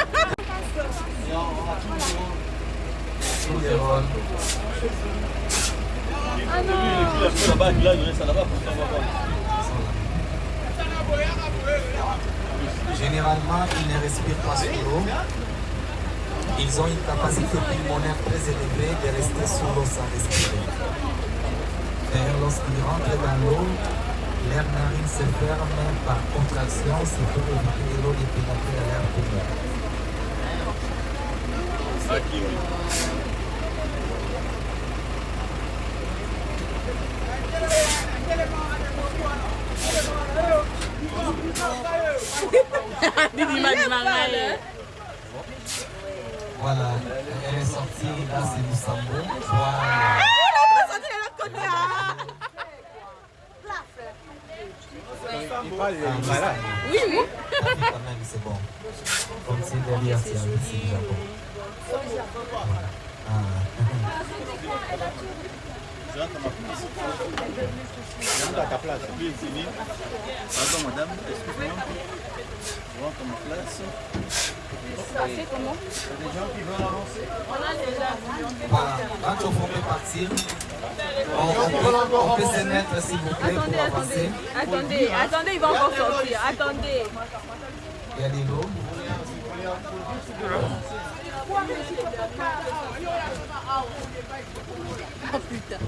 Sur les rôles. Lui, il a fait là-bas, il a donné ça là-bas pour ça va pas. Généralement, ils ne respirent pas sous l'eau. Ils ont une capacité pulmonaire très élevée de rester sous l'eau sans respirer. D'ailleurs, lorsqu'ils rentrent dans l'eau, leurs narines se ferment par contraction, c'est pour éviter que l'eau ne pénètre dans leurs poumons. Voilà, elle est sortie, là c'est du sambo. Voilà. Il parle, il est malade. Oui. Quand même, c'est bon. Comme si derrière c'est déjà bon. Ah. Je rentre à ma place. Je rentre à ta place. Oui, c'est bien. Pardon, madame, excusez-moi. Je rentre à ma place. Ça fait comment? Il y a des gens qui veulent avancer. Voilà, quand on peut partir, on peut se mettre s'il vous plaît pour avancer. Attendez, ils vont encore sortir. Attendez. Il y a des lots. Oh putain.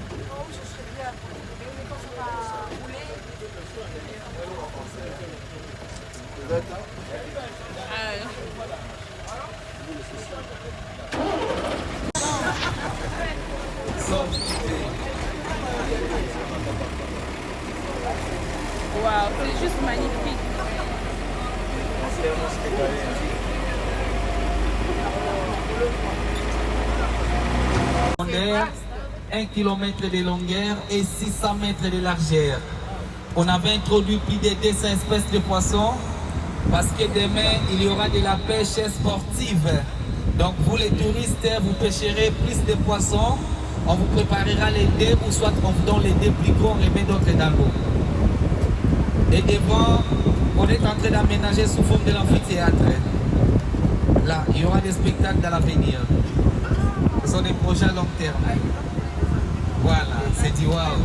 Waouh, c'est juste magnifique. 1 km de longueur et 600 mètres de largeur. On avait introduit plus de 200 espèces de poissons parce que demain, il y aura de la pêche sportive. Donc vous les touristes, vous pêcherez plus de poissons. On vous préparera les dés ou soit on vous donne les dés plus gros, on remet d'autres dans l'eau. Et devant, on est en train d'aménager sous forme de l'amphithéâtre. Là, il y aura des spectacles dans l'avenir. Ce sont des projets à long terme. Voilà, c'est dit waouh.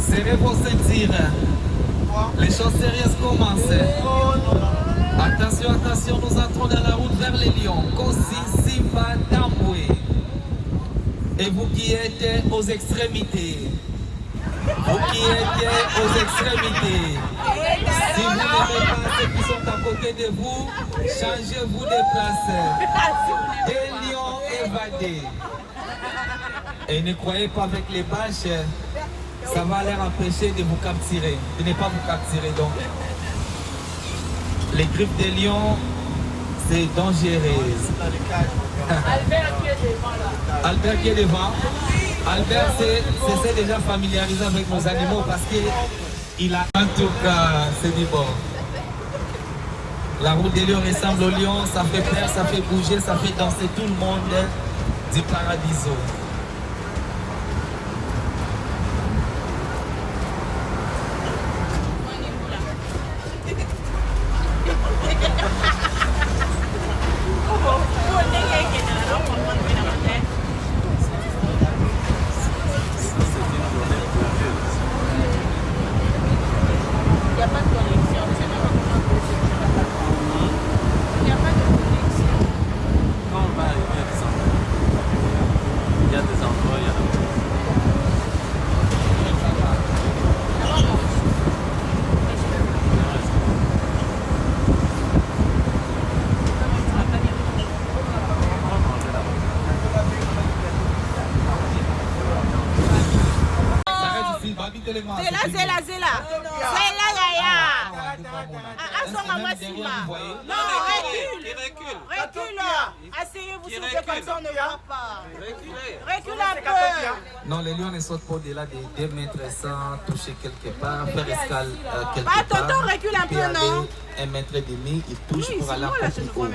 Serrez vos ceintures. Les choses sérieuses commencent. Attention, attention, nous entrons dans la route vers les lions. Kossi, Simba, Tamboué. Et vous qui êtes aux extrémités. Vous qui êtes aux extrémités. Si vous n'aimez pas ceux qui sont à côté de vous, changez-vous de place. Des lions évadés. Et ne croyez pas avec les bâches, ça va leur empêcher de vous capturer, de ne pas vous capturer. Donc, les griffes des lions, c'est dangereux. Albert qui est devant là. Albert qui est devant. Albert s'est déjà familiarisé avec nos animaux parce qu'il a en tout cas, c'est du bon. La route des lions ressemble au lion, ça fait peur, ça fait bouger, ça fait danser tout le monde du paradiso. Non, les lions ne sautent pas au-delà des 2 mètres sans toucher quelque part, faire escale quelque part. Tonton, recule un peu, non? 1,5 mètre, ils touchent pour aller un peu plus haut.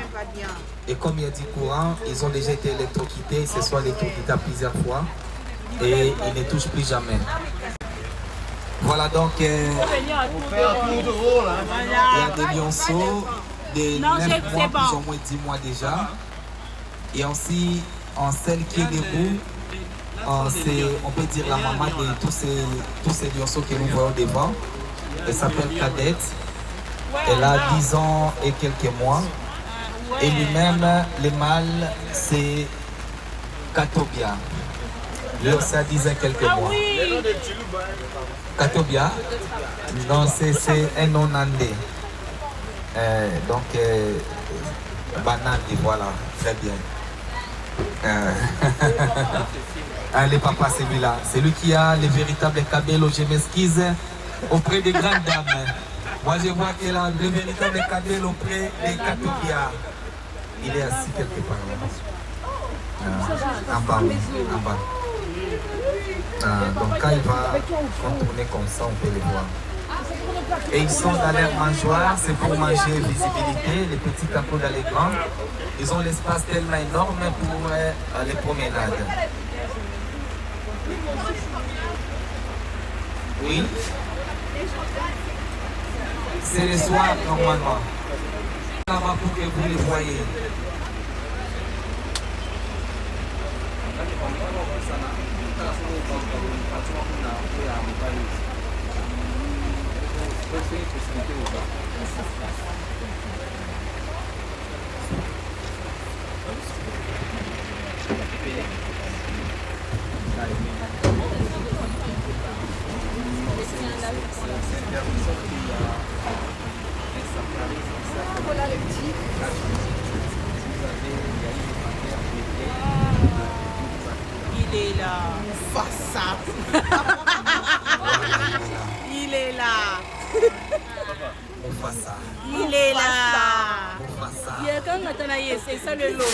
Et comme il y a du courant, ils ont déjà été électrocutés, ils se sont électrocutés plusieurs fois et ils ne touchent plus jamais. Voilà donc, il y a des lionceaux, des 9 mois, plus ou moins 10 mois déjà. Et aussi, en celle qui est debout, on peut dire la maman de tous ces lionceaux que nous voyons devant. Elle s'appelle Cadette. Elle a 10 ans et quelques mois. Et lui-même, le mâle, c'est Katobia. Lui aussi a 10 ans et quelques mois. Katobia, non, c'est un nom nandé. Donc, Banandi, voilà, très bien. Allez papa, c'est lui-là. C'est lui qui a les véritables cabellos, je m'excuse, auprès des grandes dames. Moi je vois qu'il a le véritable cabello auprès des Katobia. Il est assis quelque part là. En bas, en bas. Donc quand il va contourner comme ça, on peut les voir. Et ils sont dans leur mangeoire, c'est pour manger visibilité, les petits capot dans les grands. Ils ont l'espace tellement énorme pour les promenades. Oui. C'est le soir normalement. Là-bas pour que vous les voyez. Il est là. Fassa. Il est là. Il est là. Il est quand c'est ça le lot.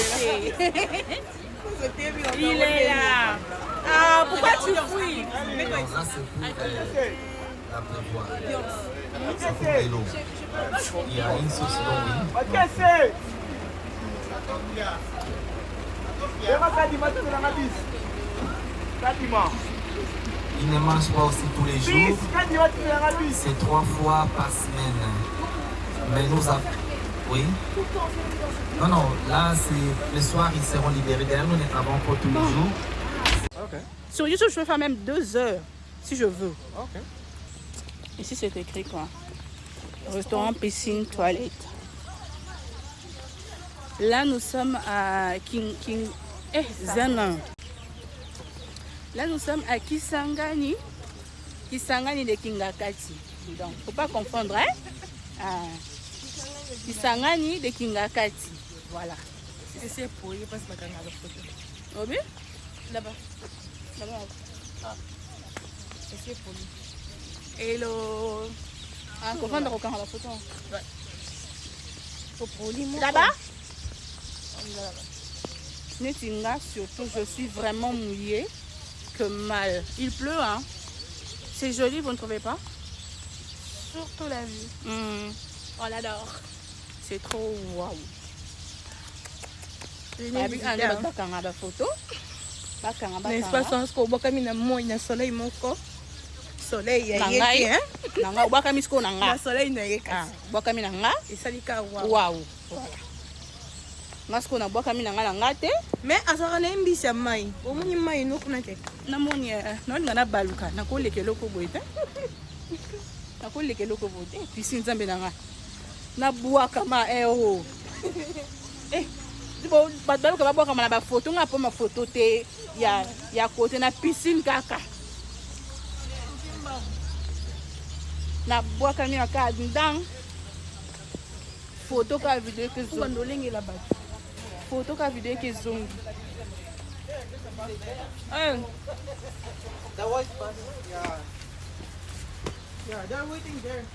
Il est là. Ah, pourquoi tu fouilles? Là, c'est pour la prévoir. C'est pour vélo. Il y a une sauce longue. Il ne mange pas aussi tous les jours. C'est 3 fois par semaine. Mais nous avons... Oui. Non, là, c'est le soir, ils seront libérés. D'ailleurs, nous ne travaillons pas tous les jours. Okay. Sur YouTube, je peux faire même 2 heures, si je veux. Okay. Ici, c'est écrit quoi? Restaurant, piscine, toilette. Là, nous sommes à Zenin. Là, nous sommes à Kisangani. Kisangani de Kingakati. Donc, faut pas confondre, hein? Kisangani de Kingakati. Voilà. C'est pour il passe ma caméra de photo. Oh bien? Là-bas. C'est pour lui. Hello. Ah, comment on regarde la photo? Ouais. Faut pour lui, moi. Là-bas? Netinga, surtout, je suis vraiment mouillée que mal. Il pleut, hein? C'est joli, vous ne trouvez pas? Surtout la vue. On l'adore. C'est trop waouh. Photo. N'est-ce pas sans ce qu'on voit comme il soleil mon corps. Soleil hein? Nanga boka misko nanga. Le soleil n'est pas. Boka minanga et ça dit waouh. Waouh. Masko na boka minanga nanga te. Mais azara na mbisi ya mai. Omuni mai no kuna te. Na moni no ngana baluka na ko lekelo ko boite. Na ko lekelo ko boite. Puis nzambe nanga. Na boaka ma ho. Bon, badalo ka baboka na ba photo nga po ma photo te ya côté na piscine kaka. Na boaka ni ka ndang. Photo ka video ke zo. Ndolengi la ba. Photo ka video ke zongi. That was fun. Yeah, they're waiting there.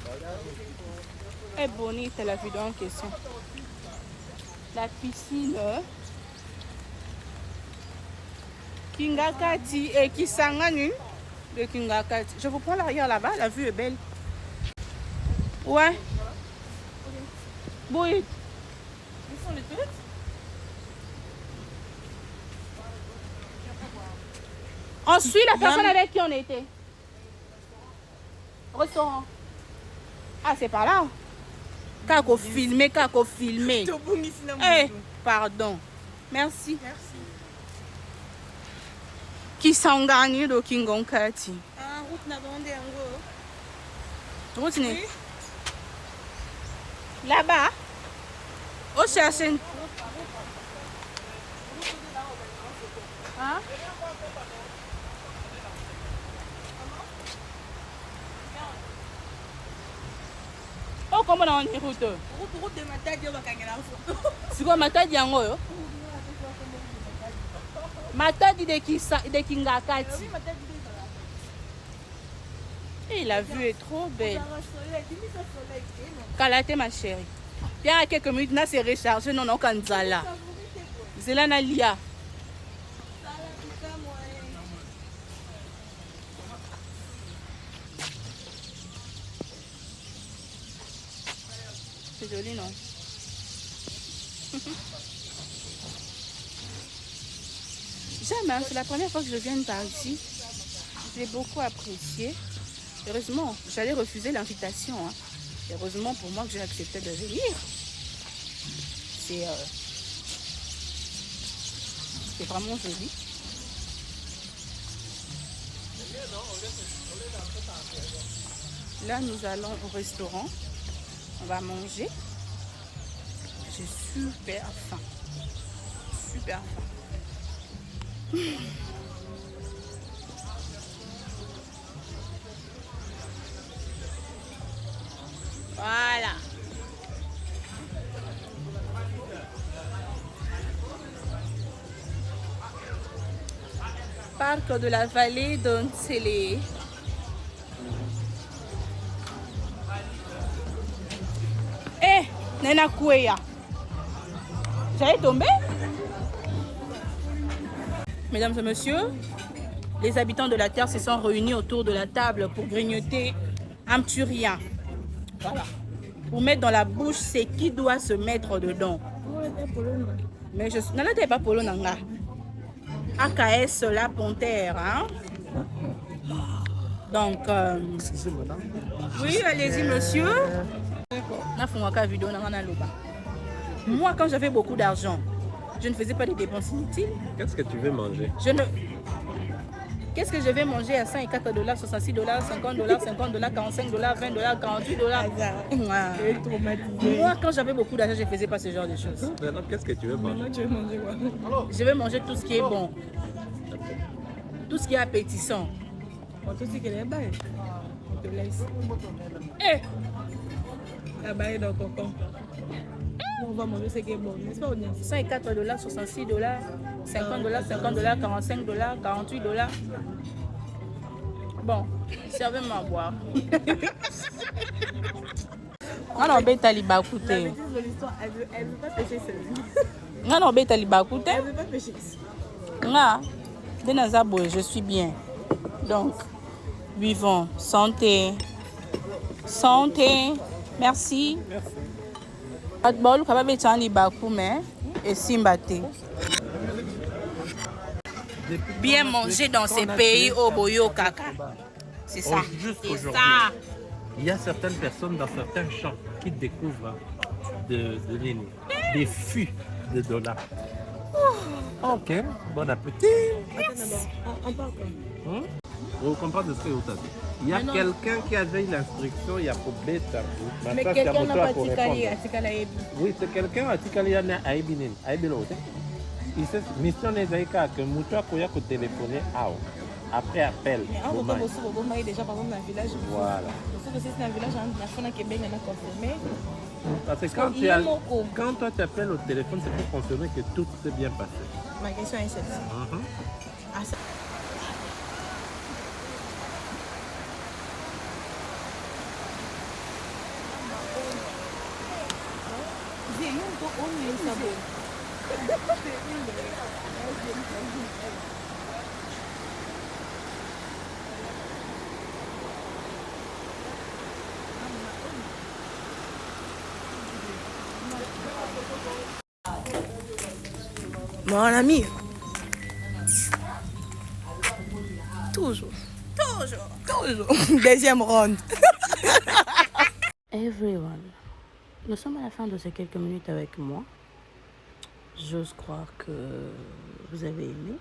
Est bonite la vidéo en question. La piscine Kingakati et Kisangani de Kingakati. Je vous prends l'arrière là-bas, la vue est belle. Ouais. Oui. Ils sont les toilettes? On suit la personne avec qui on était. Restaurant. Ah, c'est par là. Kako filmé. Pardon. Merci. Kisangani do Kingongkati. Ah, route na bande yango. Route ni. Là-bas. Au chercher. Hein? Oh, comment on est route? Route de Matadi on va gagner la photo. C'est quoi Matadi yango yo? Matadi de Kingakati. Et la vue est trop belle. Kalate ma chérie. Bien à quelques minutes, là c'est rechargé, non, Kanzala. Zelana Lia. C'est joli, non? Jamais, c'est la première fois que je viens par ici. J'ai beaucoup apprécié. Heureusement, j'allais refuser l'invitation. Hein. Heureusement pour moi que j'ai accepté de venir. C'est vraiment joli. Là, nous allons au restaurant. On va manger. J'ai super faim. Super faim. Voilà. Parc de la vallée d'Onsele. Nena Kouya. J'allais tomber. Mesdames et messieurs, les habitants de la Terre se sont réunis autour de la table pour grignoter un petit rien. Voilà. Pour mettre dans la bouche, c'est qui doit se mettre dedans. Mais je n'en pas polo nanga. AKS la panthère, hein? Donc, oui, allez-y, monsieur. Moi, quand j'avais beaucoup d'argent, je ne faisais pas des dépenses inutiles. Qu'est-ce que tu veux manger? Qu'est-ce que je vais manger à 104 $, 66 $, 50 $, 50 $, 45 $, 20 $, 48 $. Moi, quand j'avais beaucoup d'argent, je ne faisais pas ce genre de choses. Maintenant, qu'est-ce que tu veux manger? Maintenant, tu veux manger quoi? Je vais manger tout ce qui est bon. Tout ce qui est appétissant. Tout ce qui est là-bas, on te laisse. Eh! Là-bas, dans ton camp. On va manger ce qui est bon, n'est-ce pas, audience? 104 $, 66 $, 50 $, 50 $, 45 $, 48 $. Bon, servez-moi à boire. On a bête à l'ibakouté. La bêtise de l'histoire, elle veut pas pêcher seule. On a bête à l'ibakouté. Elle veut pas pêcher seule. Je suis bien. Donc, buvons. Santé. Santé. Merci. Merci. Bien manger dans ces pays au boyo kaka. C'est ça. C'est ça. Il y a certaines personnes dans certains champs qui découvrent des fûts de dollars. Ok, bon appétit. On part quoi? Vous comprenez ce que vous avez dit? Il y a quelqu'un qui avait l'instruction, il y a pour bêta. Mais quelqu'un n'a pas ticali. Oui, c'est quelqu'un a ticali à Aibinin. Il sait, mission des Aïka que Moutoua Koya ko téléphoner après appel. Mais on va aussi au déjà par exemple dans le village. Voilà. Il faut que c'est un village, on a fait un Québec, on a confirmé. Parce que quand toi tu appelles au téléphone, c'est pour confirmer que tout s'est bien passé. Ma question est celle-ci. Mon ami. Toujours. Deuxième round. Everyone. Nous sommes à la fin de ces quelques minutes avec moi. J'ose croire que vous avez aimé.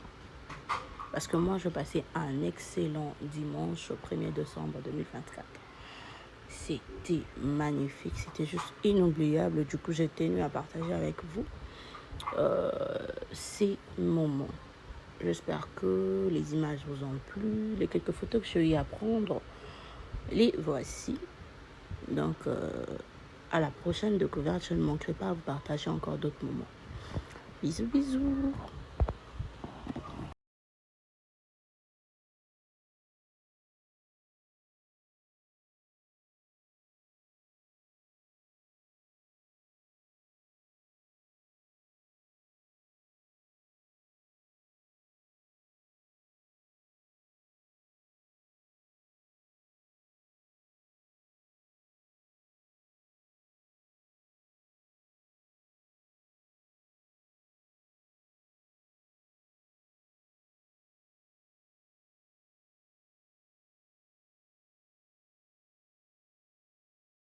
Parce que moi, je passais un excellent dimanche au 1er décembre 2024. C'était magnifique, c'était juste inoubliable. Du coup, j'ai tenu à partager avec vous ces moments. J'espère que les images vous ont plu. Les quelques photos que j'ai eu à prendre, les voici. Donc, à la prochaine découverte, je ne manquerai pas à vous partager encore d'autres moments. Bisous, bisous.